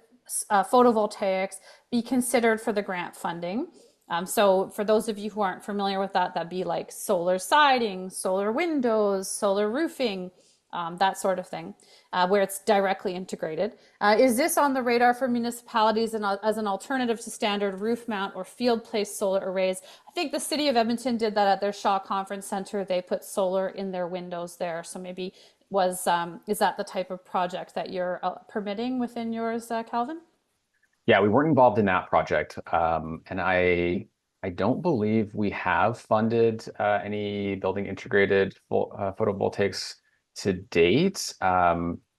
photovoltaics be considered for the grant funding? So for those of you who aren't familiar with that, that'd be like solar siding, solar windows, solar roofing, that sort of thing, where it's directly integrated. Is this on the radar for municipalities as an alternative to standard roof mount or field-placed solar arrays? I think the city of Edmonton did that at their Shaw Conference Center. They put solar in their windows there. So maybe is that the type of project that you're permitting within yours, Calvin? Yeah, we weren't involved in that project, and I don't believe we have funded any building integrated photovoltaics to date.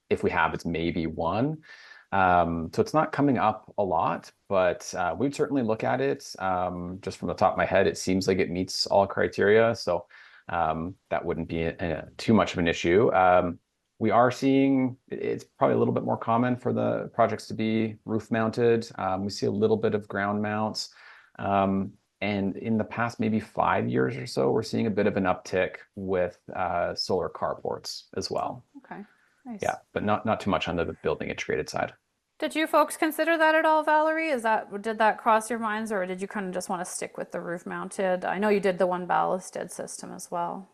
If we have, it's maybe one. So it's not coming up a lot, but we'd certainly look at it. Just from the top of my head, it seems like it meets all criteria, so that wouldn't be too much of an issue. We are seeing it's probably a little bit more common for the projects to be roof mounted. We see a little bit of ground mounts. And in the past, maybe 5 years or so, we're seeing a bit of an uptick with solar carports as well. Okay, nice. Yeah, but not too much on the building integrated side. Did you folks consider that at all, Valerie? Did that cross your minds, or did you kind of just want to stick with the roof mounted? I know you did the one ballasted system as well.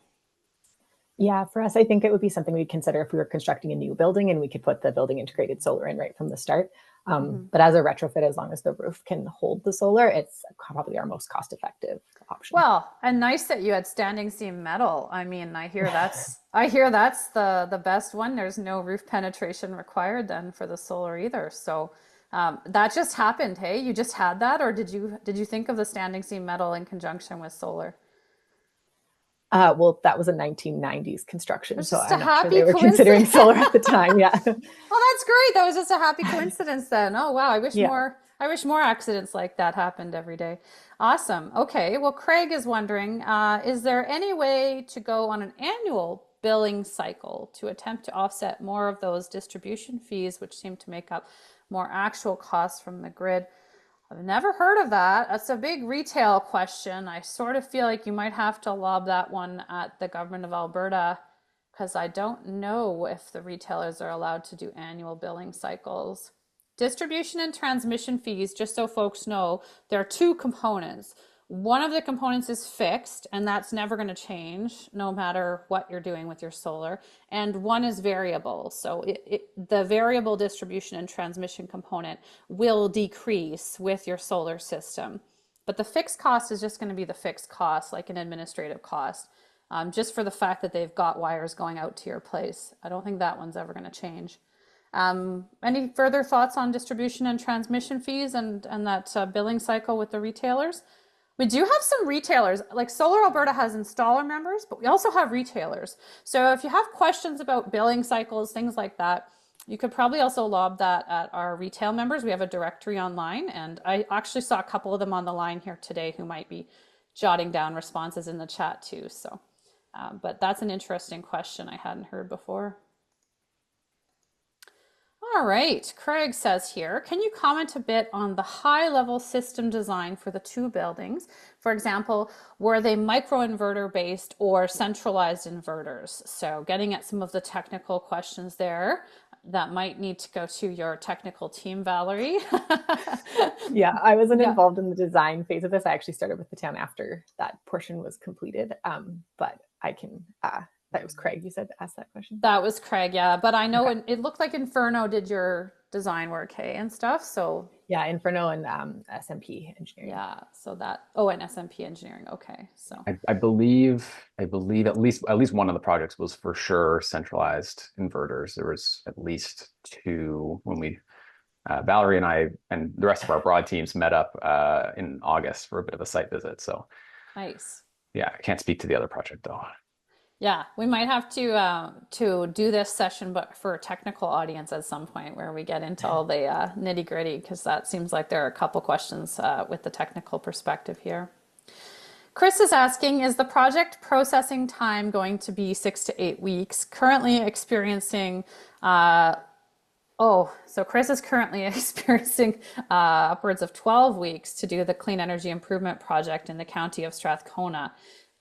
Yeah, for us, I think it would be something we'd consider if we were constructing a new building and we could put the building integrated solar in right from the start. But as a retrofit, as long as the roof can hold the solar, it's probably our most cost-effective option. Well, and nice that you had standing seam metal. I mean, I hear that's the best one. There's no roof penetration required then for the solar either. So that just happened. Hey, you just had that, or did you think of the standing seam metal in conjunction with solar? Well, that was a 1990s construction, so I'm not sure they were considering solar at the time. Yeah. Well, that's great. That was just a happy coincidence then. Oh wow, I wish more accidents like that happened every day. Awesome. Okay. Well, Craig is wondering, is there any way to go on an annual billing cycle to attempt to offset more of those distribution fees, which seem to make up more actual costs from the grid? I've never heard of that. That's a big retail question. I sort of feel like you might have to lob that one at the government of Alberta because I don't know if the retailers are allowed to do annual billing cycles. Distribution and transmission fees, just so folks know, there are two components. One of the components is fixed, and that's never going to change no matter what you're doing with your solar. And one is variable. So the variable distribution and transmission component will decrease with your solar system. But the fixed cost is just going to be the fixed cost, like an administrative cost, just for the fact that they've got wires going out to your place. I don't think that one's ever going to change. Any further thoughts on distribution and transmission fees and that billing cycle with the retailers? We do have some retailers, like Solar Alberta has installer members, but we also have retailers. So if you have questions about billing cycles, things like that, you could probably also lob that at our retail members. We have a directory online, and I actually saw a couple of them on the line here today who might be jotting down responses in the chat too. So, but that's an interesting question I hadn't heard before. All right, Craig says here, can you comment a bit on the high-level system design for the two buildings? For example, were they microinverter based or centralized inverters? So getting at some of the technical questions there that might need to go to your technical team, Valerie. Yeah, I wasn't involved in the design phase of this. I actually started with the town after that portion was completed, but I can... That was Craig, you said, asked that question? That was Craig, yeah. But I know it looked like Inferno did your design work, hey, and stuff. So Yeah, Inferno and SMP engineering. Yeah, so that, oh, and SMP engineering. Okay, so I believe at least one of the projects was for sure centralized inverters. There was at least two when we Valerie and I and the rest of our broad teams met up in August for a bit of a site visit. So nice. yeah, I can't speak to the other project though. Yeah, we might have to do this session, but for a technical audience at some point where we get into all the nitty gritty, because that seems like there are a couple questions with the technical perspective here. Chris is asking, is the project processing time going to be 6 to 8 weeks? Currently experiencing, so Chris is currently experiencing upwards of 12 weeks to do the clean energy improvement project in the county of Strathcona.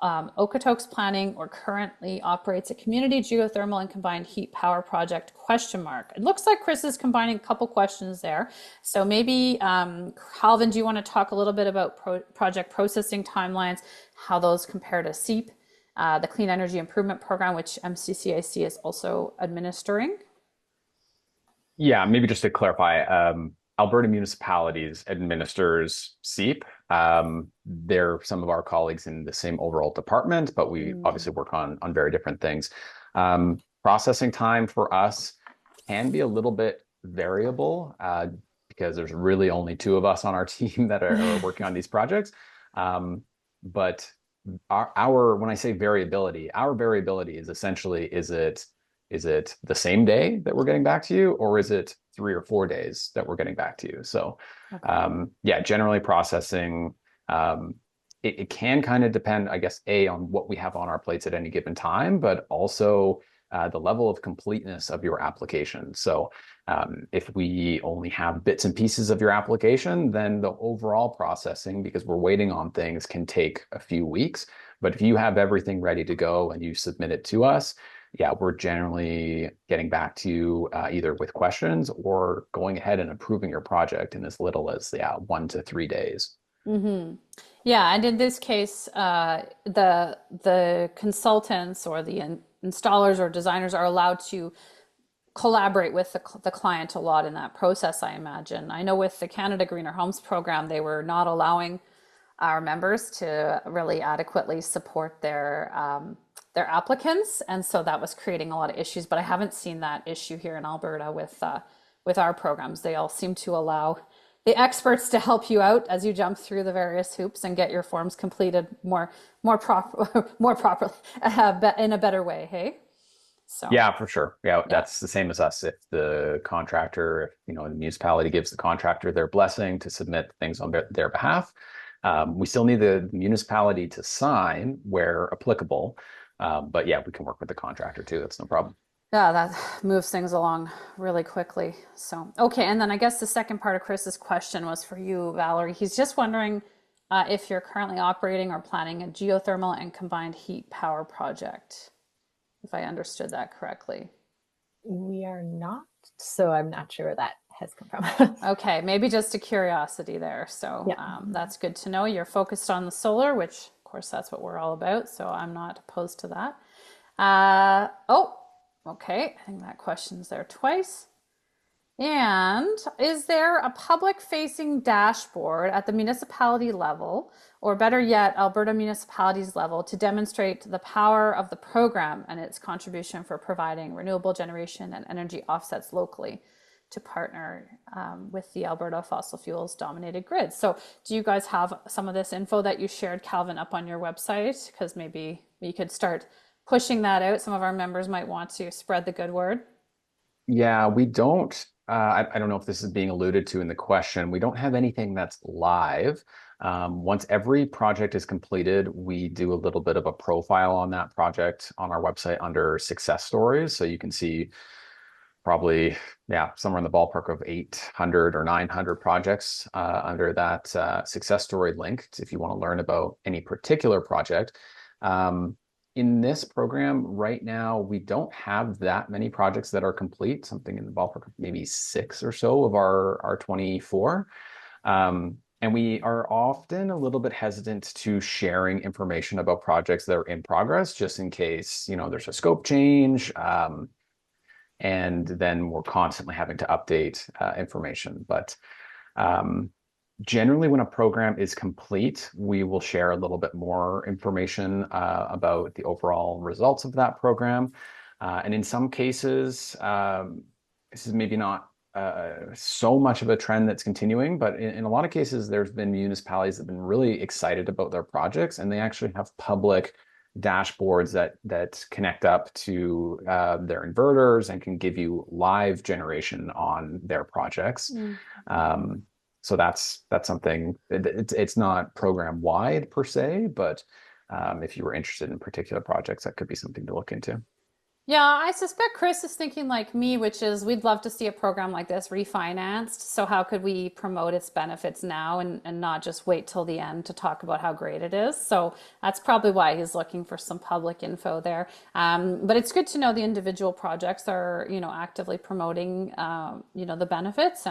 Okotoks planning or currently operates a community geothermal and combined heat power project, question mark. It looks like Chris is combining a couple questions there. So maybe, Calvin, do you want to talk a little bit about project processing timelines, how those compare to SEEP, the Clean Energy Improvement Program, which MCCAC is also administering? Yeah, maybe just to clarify, Alberta Municipalities administers SEEP. They're some of our colleagues in the same overall department, but we obviously work on very different things. Processing time for us can be a little bit variable because there's really only two of us on our team that are working on these projects. But our when I say variability, our variability is essentially, is it the same day that we're getting back to you, or is it 3 or 4 days that we're getting back to you? So, Okay. yeah, generally processing, it can kind of depend, I guess, on what we have on our plates at any given time, but also the level of completeness of your application. So, if we only have bits and pieces of your application, then the overall processing, because we're waiting on things, can take a few weeks. But if you have everything ready to go and you submit it to us, yeah, we're generally getting back to you either with questions or going ahead and approving your project in as little as 1 to 3 days. Mm-hmm. Yeah, and in this case, the consultants or the installers or designers are allowed to collaborate with the client a lot in that process, I imagine. I know with the Canada Greener Homes program, they were not allowing our members to really adequately support their applicants, and so that was creating a lot of issues. But I haven't seen that issue here in Alberta with our programs. They all seem to allow the experts to help you out as you jump through the various hoops and get your forms completed more properly in a better way. Hey, so Yeah, for sure. Yeah, yeah. that's the same as us. If the contractor, if the municipality gives the contractor their blessing to submit things on their behalf, we still need the municipality to sign where applicable. But yeah, we can work with the contractor too. That's no problem. Yeah, that moves things along really quickly. So, okay. And then I guess the second part of Chris's question was for you, Valerie. He's just wondering if you're currently operating or planning a geothermal and combined heat power project, if I understood that correctly. We are not, so I'm not sure where that has come from. Okay, maybe just a curiosity there. So Yeah. that's good to know. You're focused on the solar, which of course that's what we're all about. So I'm not opposed to that. Okay. I think that question's there twice. And is there a public-facing dashboard at the municipality level, or better yet, Alberta municipalities level, to demonstrate the power of the program and its contribution for providing renewable generation and energy offsets locally to partner with the Alberta fossil fuels dominated grid? So do you guys have some of this info that you shared, Calvin, up on your website? Because maybe we could start pushing that out. Some of our members might want to spread the good word. Yeah, we don't. I don't know if this is being alluded to in the question. We don't have anything that's live. Once every project is completed, we do a little bit of a profile on that project on our website under success stories. So you can see probably, yeah, somewhere in the ballpark of 800 or 900 projects under that success story link if you want to learn about any particular project. In this program right now, we don't have that many projects that are complete, something in the ballpark of maybe 6 or so of our 24. And we are often a little bit hesitant to sharing information about projects that are in progress, just in case, there's a scope change. And then we're constantly having to update information. But Generally, when a program is complete, we will share a little bit more information about the overall results of that program. And in some cases, this is maybe not so much of a trend that's continuing, but in a lot of cases, there's been municipalities that have been really excited about their projects, and they actually have public dashboards that connect up to their inverters and can give you live generation on their projects. So that's something. It's not program wide per se, but if you were interested in particular projects, that could be something to look into. Yeah, I suspect Chris is thinking like me, which is we'd love to see a program like this refinanced. So how could we promote its benefits now and not just wait till the end to talk about how great it is? So that's probably why he's looking for some public info there. But it's good to know the individual projects are, actively promoting, the benefits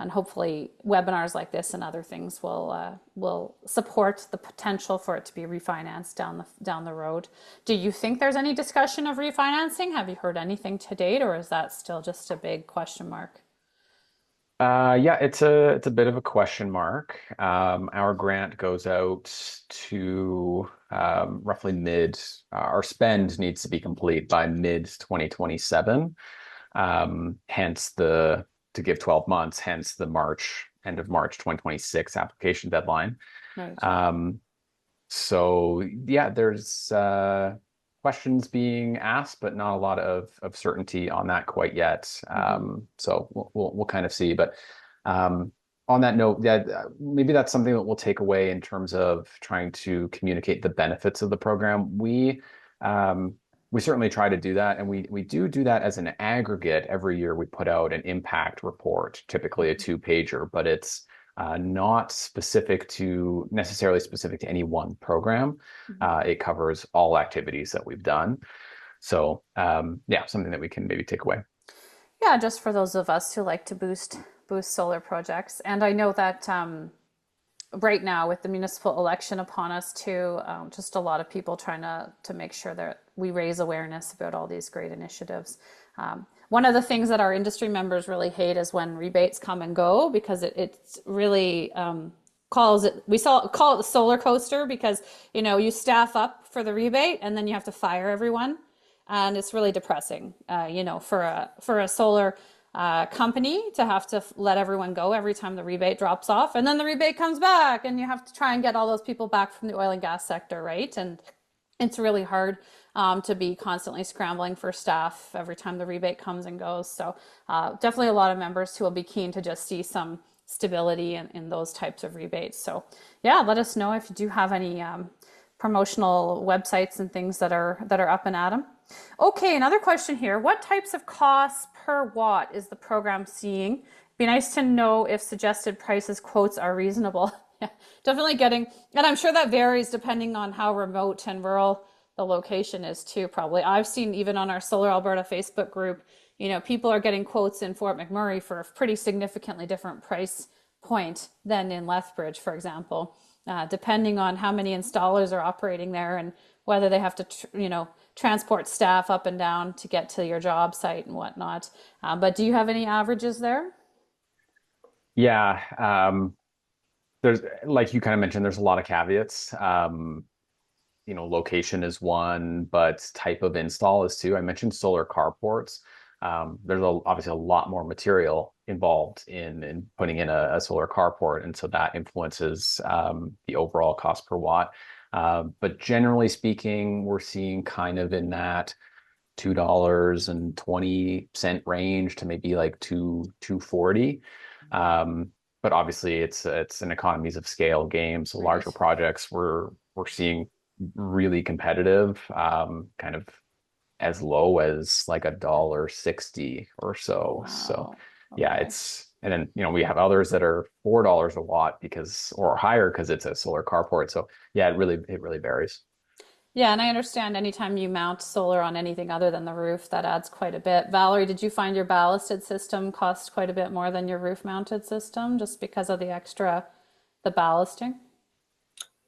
and hopefully webinars like this and other things will support the potential for it to be refinanced down the road. Do you think there's any discussion of refinancing? Have you heard anything to date, or is that still just a big question mark? Yeah, it's a bit of a question mark. Our grant goes out to roughly mid. Our spend needs to be complete by mid 2027. Hence to give 12 months, hence the end of March 2026 application deadline. Right. So yeah, there's questions being asked, but not a lot of certainty on that quite yet. So we'll kind of see. But on that note, yeah, maybe that's something that we'll take away in terms of trying to communicate the benefits of the program. We certainly try to do that, and we do that as an aggregate. Every year we put out an impact report, typically a 2-pager, but it's not necessarily specific to any one program. It covers all activities that we've done. So yeah, something that we can maybe take away. Yeah, just for those of us who like to boost solar projects. And I know that right now with the municipal election upon us too, just a lot of people trying to make sure that we raise awareness about all these great initiatives. One of the things that our industry members really hate is when rebates come and go, because it's really call it the solar coaster, because you staff up for the rebate and then you have to fire everyone, and it's really depressing. For a solar company to have to let everyone go every time the rebate drops off, and then the rebate comes back and you have to try and get all those people back from the oil and gas sector, right? And it's really hard to be constantly scrambling for staff every time the rebate comes and goes. So definitely a lot of members who will be keen to just see some stability in those types of rebates. So yeah, let us know if you do have any promotional websites and things that are up and at 'em. Okay, another question here. What types of costs per watt is the program seeing? Be nice to know if suggested prices quotes are reasonable. Yeah, definitely getting, and I'm sure that varies depending on how remote and rural the location is too, probably. I've seen even on our Solar Alberta Facebook group, people are getting quotes in Fort McMurray for a pretty significantly different price point than in Lethbridge, for example, depending on how many installers are operating there and whether they have to, transport staff up and down to get to your job site and whatnot. But do you have any averages there? Yeah, there's, like you kind of mentioned, there's a lot of caveats. Location is one, but type of install is two. I mentioned solar carports. There's obviously a lot more material involved in putting in a solar carport, and so that influences the overall cost per watt. But generally speaking, we're seeing kind of in that $2.20 range to maybe like $2.40. But obviously, it's an economies of scale game. So larger projects, we're seeing really competitive, kind of as low as like $1.60 or so. Wow. So yeah, Okay. and then we have others that are $4 a watt or higher because it's a solar carport. So yeah, it really varies. Yeah, and I understand anytime you mount solar on anything other than the roof, that adds quite a bit. Valerie, did you find your ballasted system cost quite a bit more than your roof mounted system just because of the ballasting?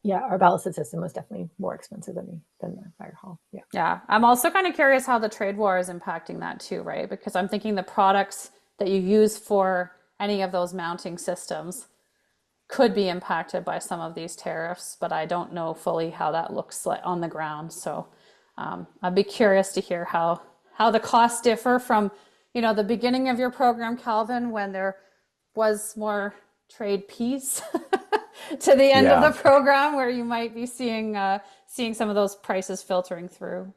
Yeah, our ballasted system was definitely more expensive than the fire hall. Yeah. Yeah, I'm also kind of curious how the trade war is impacting that too, right? Because I'm thinking the products that you use for any of those mounting systems could be impacted by some of these tariffs, but I don't know fully how that looks like on the ground. So I'd be curious to hear how the costs differ from, the beginning of your program, Calvin, when there was more trade peace to the end of Yeah. the program where you might be seeing some of those prices filtering through.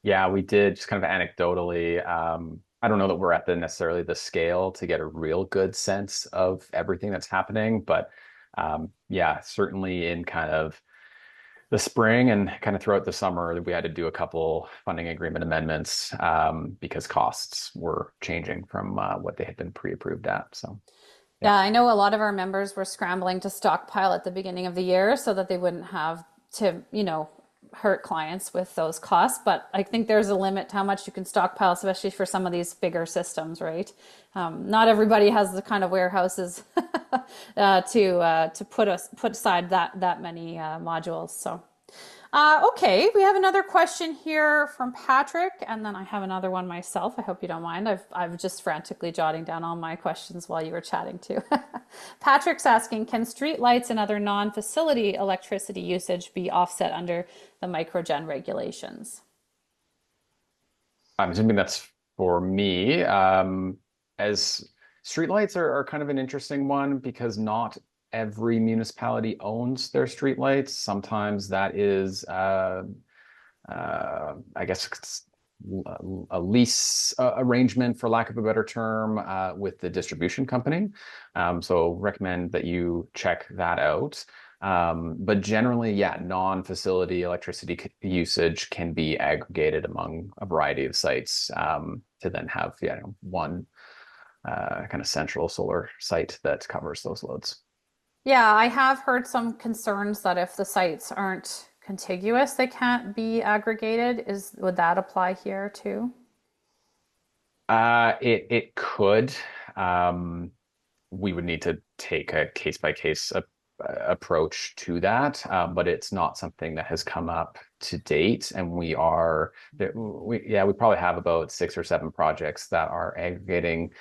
Yeah, we did just kind of anecdotally. I don't know that we're at necessarily the scale to get a real good sense of everything that's happening, but yeah, certainly in kind of the spring and kind of throughout the summer, we had to do a couple funding agreement amendments because costs were changing from what they had been pre-approved at. So, yeah. Yeah, I know a lot of our members were scrambling to stockpile at the beginning of the year so that they wouldn't have to, hurt clients with those costs. But I think there's a limit to how much you can stockpile, especially for some of these bigger systems, right? Not everybody has the kind of warehouses to put aside that many modules. So. Okay, we have another question here from Patrick, and then I have another one myself. I hope you don't mind. I've just frantically jotting down all my questions while you were chatting too. Patrick's asking, can street lights and other non-facility electricity usage be offset under the microgen regulations? I'm assuming that's for me. As streetlights are kind of an interesting one because not every municipality owns their streetlights. Sometimes that is, I guess, a lease arrangement, for lack of a better term, with the distribution company. So recommend that you check that out. But generally, yeah, non-facility electricity usage can be aggregated among a variety of sites to then have one kind of central solar site that covers those loads. Yeah, I have heard some concerns that if the sites aren't contiguous, they can't be aggregated. Would that apply here too? It could. We would need to take a case by case approach to that, but it's not something that has come up to date. And we probably have about 6 or 7 projects that are aggregating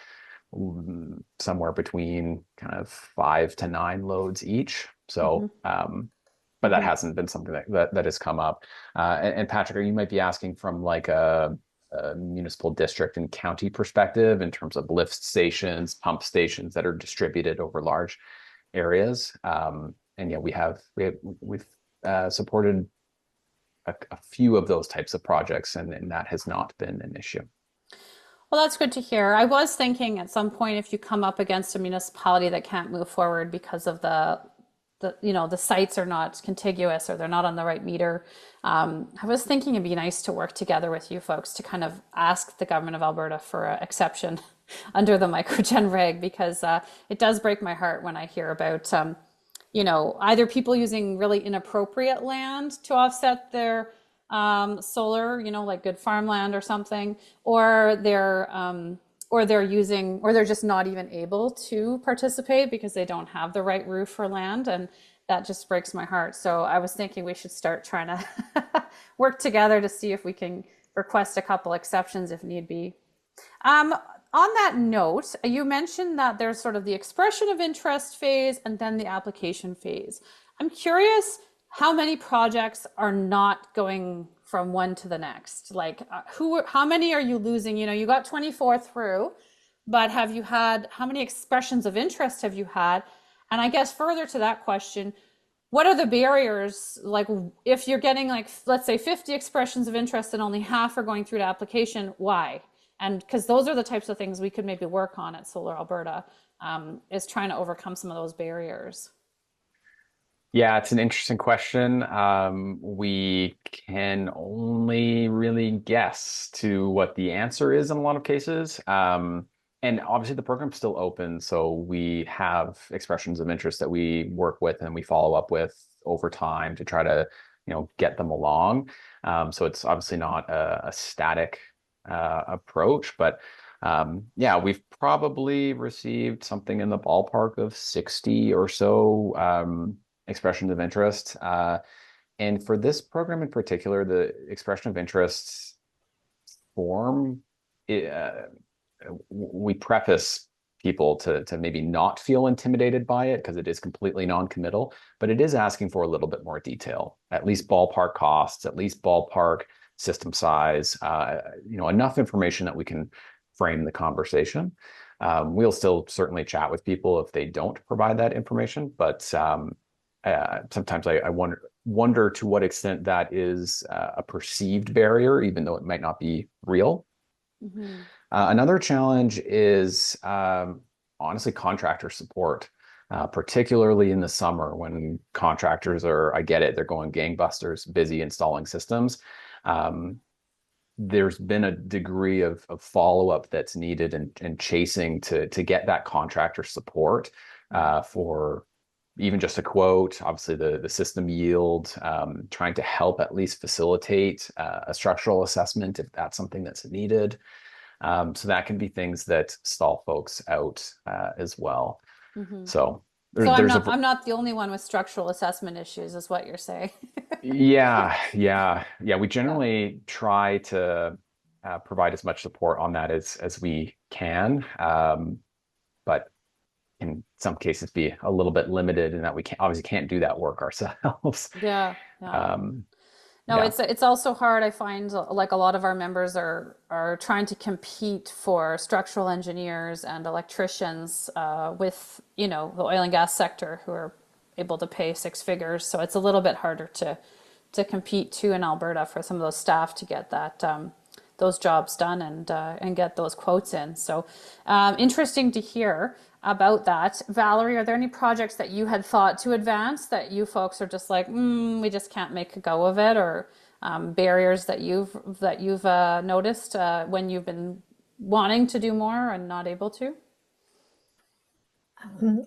somewhere between kind of 5 to 9 loads each. So, but that hasn't been something that has come up. And Patrick, you might be asking from like a municipal district and county perspective in terms of lift stations, pump stations that are distributed over large areas. And yeah, we've supported a few of those types of projects, and that has not been an issue. Well, that's good to hear. I was thinking at some point if you come up against a municipality that can't move forward because of the sites are not contiguous or they're not on the right meter. I was thinking it'd be nice to work together with you folks to kind of ask the government of Alberta for an exception under the microgen reg because it does break my heart when I hear about either people using really inappropriate land to offset their solar, like good farmland or something, or they're using, or they're just not even able to participate because they don't have the right roof or land, and that just breaks my heart. So I was thinking we should start trying to work together to see if we can request a couple exceptions if need be. On that note, you mentioned that there's sort of the expression of interest phase and then the application phase. I'm curious how many projects are not going from one to the next? Like how many are you losing? You got 24 through, but how many expressions of interest have you had? And I guess further to that question, what are the barriers? Like if you're getting like, let's say 50 expressions of interest and only half are going through to application, why? And because those are the types of things we could maybe work on at Solar Alberta, is trying to overcome some of those barriers. Yeah, it's an interesting question. We can only really guess to what the answer is in a lot of cases. And obviously the program's still open, so we have expressions of interest that we work with and we follow up with over time to try to, get them along. So it's obviously not a static approach, but yeah, we've probably received something in the ballpark of 60 or so expressions of interest. And for this program in particular, the expression of interest form, we preface people to maybe not feel intimidated by it because it is completely non-committal, but it is asking for a little bit more detail, at least ballpark costs, at least ballpark system size, enough information that we can frame the conversation. We'll still certainly chat with people if they don't provide that information, but sometimes I wonder to what extent that is a perceived barrier, even though it might not be real. Mm-hmm. Another challenge is honestly contractor support, particularly in the summer when contractors are, I get it, they're going gangbusters, busy installing systems. There's been a degree of follow-up that's needed and chasing to get that contractor support for even just a quote, obviously the system yield, trying to help at least facilitate a structural assessment if that's something that's needed. So that can be things that stall folks out as well. Mm-hmm. So So I'm not the only one with structural assessment issues, is what you're saying. Yeah. We generally try to provide as much support on that as we can, but in some cases be a little bit limited in that we obviously can't do that work ourselves. Yeah. No, Yeah. it's also hard. I find like a lot of our members are trying to compete for structural engineers and electricians with the oil and gas sector who are able to pay six figures. So it's a little bit harder to compete too in Alberta for some of those staff to get that those jobs done and get those quotes in. So interesting to hear about that. Valerie, are there any projects that you had thought to advance that you folks are just like, we just can't make a go of it, or barriers that you've noticed when you've been wanting to do more and not able to?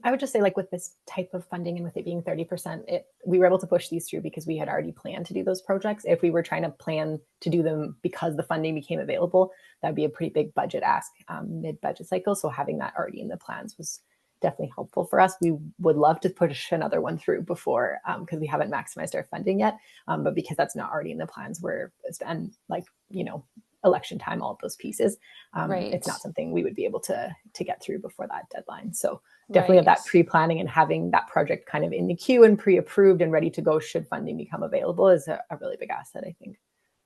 I would just say, like with this type of funding and with it being 30%, we were able to push these through because we had already planned to do those projects. If we were trying to plan to do them because the funding became available, that'd be a pretty big budget ask mid-budget cycle. So having that already in the plans was definitely helpful for us. We would love to push another one through before, because we haven't maximized our funding yet. But because that's not already in the plans, and election time, all of those pieces, Right. it's not something we would be able to get through before that deadline. So definitely have that pre-planning and having that project kind of in the queue and pre-approved and ready to go should funding become available is a really big asset, I think.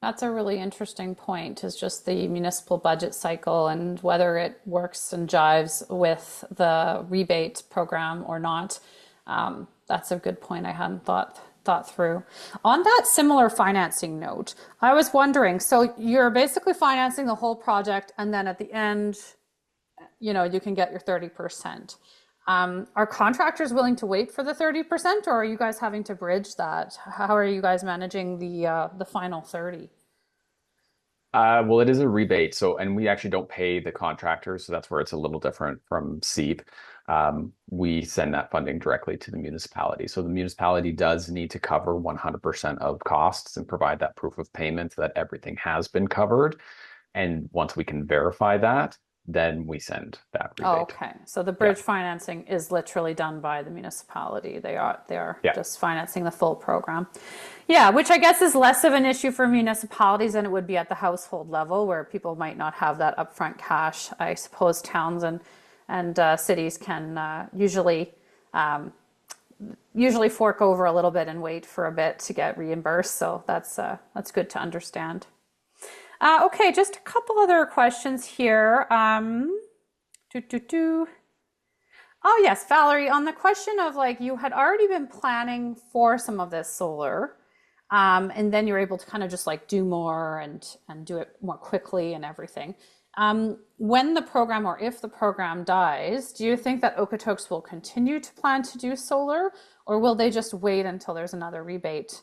That's a really interesting point, is just the municipal budget cycle and whether it works and jives with the rebate program or not. That's a good point I hadn't thought through. On that similar financing note, I was wondering, so you're basically financing the whole project and then at the end, you can get your 30%. Are contractors willing to wait for the 30%, or are you guys having to bridge that? How are you guys managing the final 30? Well, it is a rebate. And we actually don't pay the contractors. So that's where it's a little different from Sept. We send that funding directly to the municipality. So the municipality does need to cover 100% of costs and provide that proof of payment that everything has been covered. And once we can verify that, then we send that rebate. Oh, okay. So the bridge financing is literally done by the municipality. They are just financing the full program. Yeah, which I guess is less of an issue for municipalities than it would be at the household level, where people might not have that upfront cash. I suppose towns and cities can usually fork over a little bit and wait for a bit to get reimbursed. So that's good to understand. Okay, just a couple other questions here. Oh yes, Valerie, on the question of like you had already been planning for some of this solar, and then you're able to kind of just like do more and do it more quickly and everything. When the program, or if the program dies, do you think that Okotoks will continue to plan to do solar, or will they just wait until there's another rebate?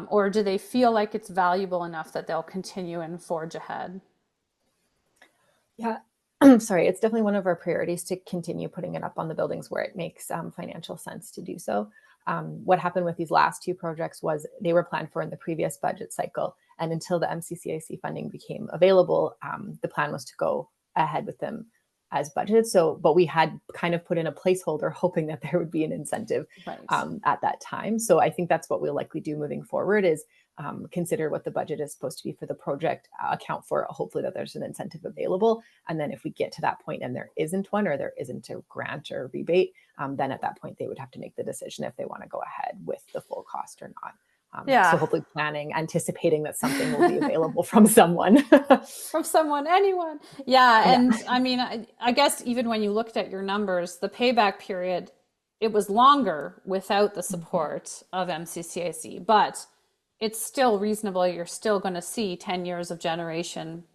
Or do they feel like it's valuable enough that they'll continue and forge ahead? Yeah, sorry, it's definitely one of our priorities to continue putting it up on the buildings where it makes financial sense to do so. What happened with these last two projects was they were planned for in the previous budget cycle. And until the MCCIC funding became available, the plan was to go ahead with them as budgeted. So, but we had kind of put in a placeholder hoping that there would be an incentive Right. at that time. So I think that's what we'll likely do moving forward is consider what the budget is supposed to be for the project, account for hopefully that there's an incentive available. And then if we get to that point and there isn't one, or there isn't a grant or rebate, then at that point they would have to make the decision if they want to go ahead with the full cost or not. So hopefully planning, anticipating that something will be available from someone. From someone, anyone. Yeah. And I mean, I guess even when you looked at your numbers, the payback period, it was longer without the support of MCCAC, but it's still reasonable. You're still going to see 10 years of generation,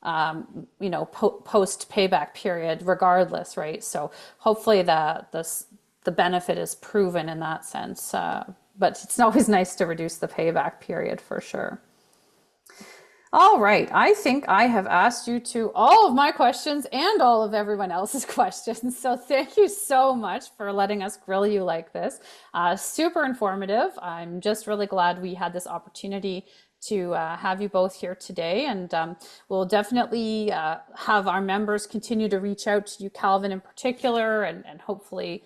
post payback period regardless, right? So hopefully the benefit is proven in that sense. But it's always nice to reduce the payback period for sure. All right, I think I have asked you to all of my questions and all of everyone else's questions. So thank you so much for letting us grill you like this. Super informative. I'm just really glad we had this opportunity to have you both here today, and we'll definitely have our members continue to reach out to you, Calvin, in particular, and hopefully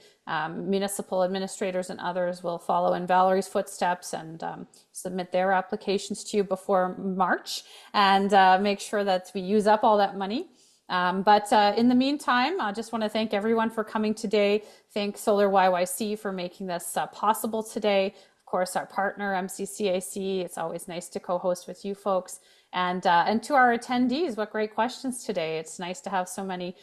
municipal administrators and others will follow in Valerie's footsteps and submit their applications to you before March, and make sure that we use up all that money. But in the meantime, I just want to thank everyone for coming today. Thank Solar YYC for making this possible today. Of course, our partner, MCCAC. It's always nice to co-host with you folks. And to our attendees, what great questions today. It's nice to have so many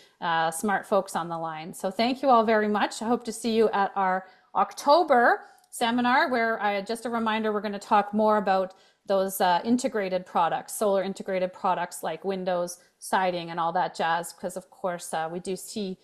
smart folks on the line. So thank you all very much. I hope to see you at our October seminar, where just a reminder, we're going to talk more about those integrated products, solar integrated products like windows, siding, and all that jazz, because of course we do see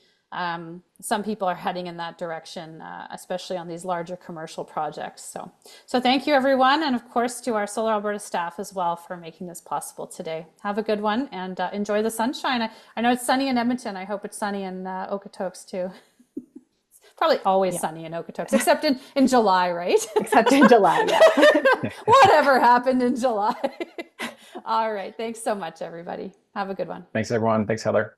some people are heading in that direction, especially on these larger commercial projects. So thank you, everyone. And of course, to our Solar Alberta staff as well for making this possible today. Have a good one and enjoy the sunshine. I know it's sunny in Edmonton. I hope it's sunny in Okotoks too. It's probably always sunny in Okotoks, except in July, right? Except in July, yeah. Whatever happened in July. All right. Thanks so much, everybody. Have a good one. Thanks, everyone. Thanks, Heather.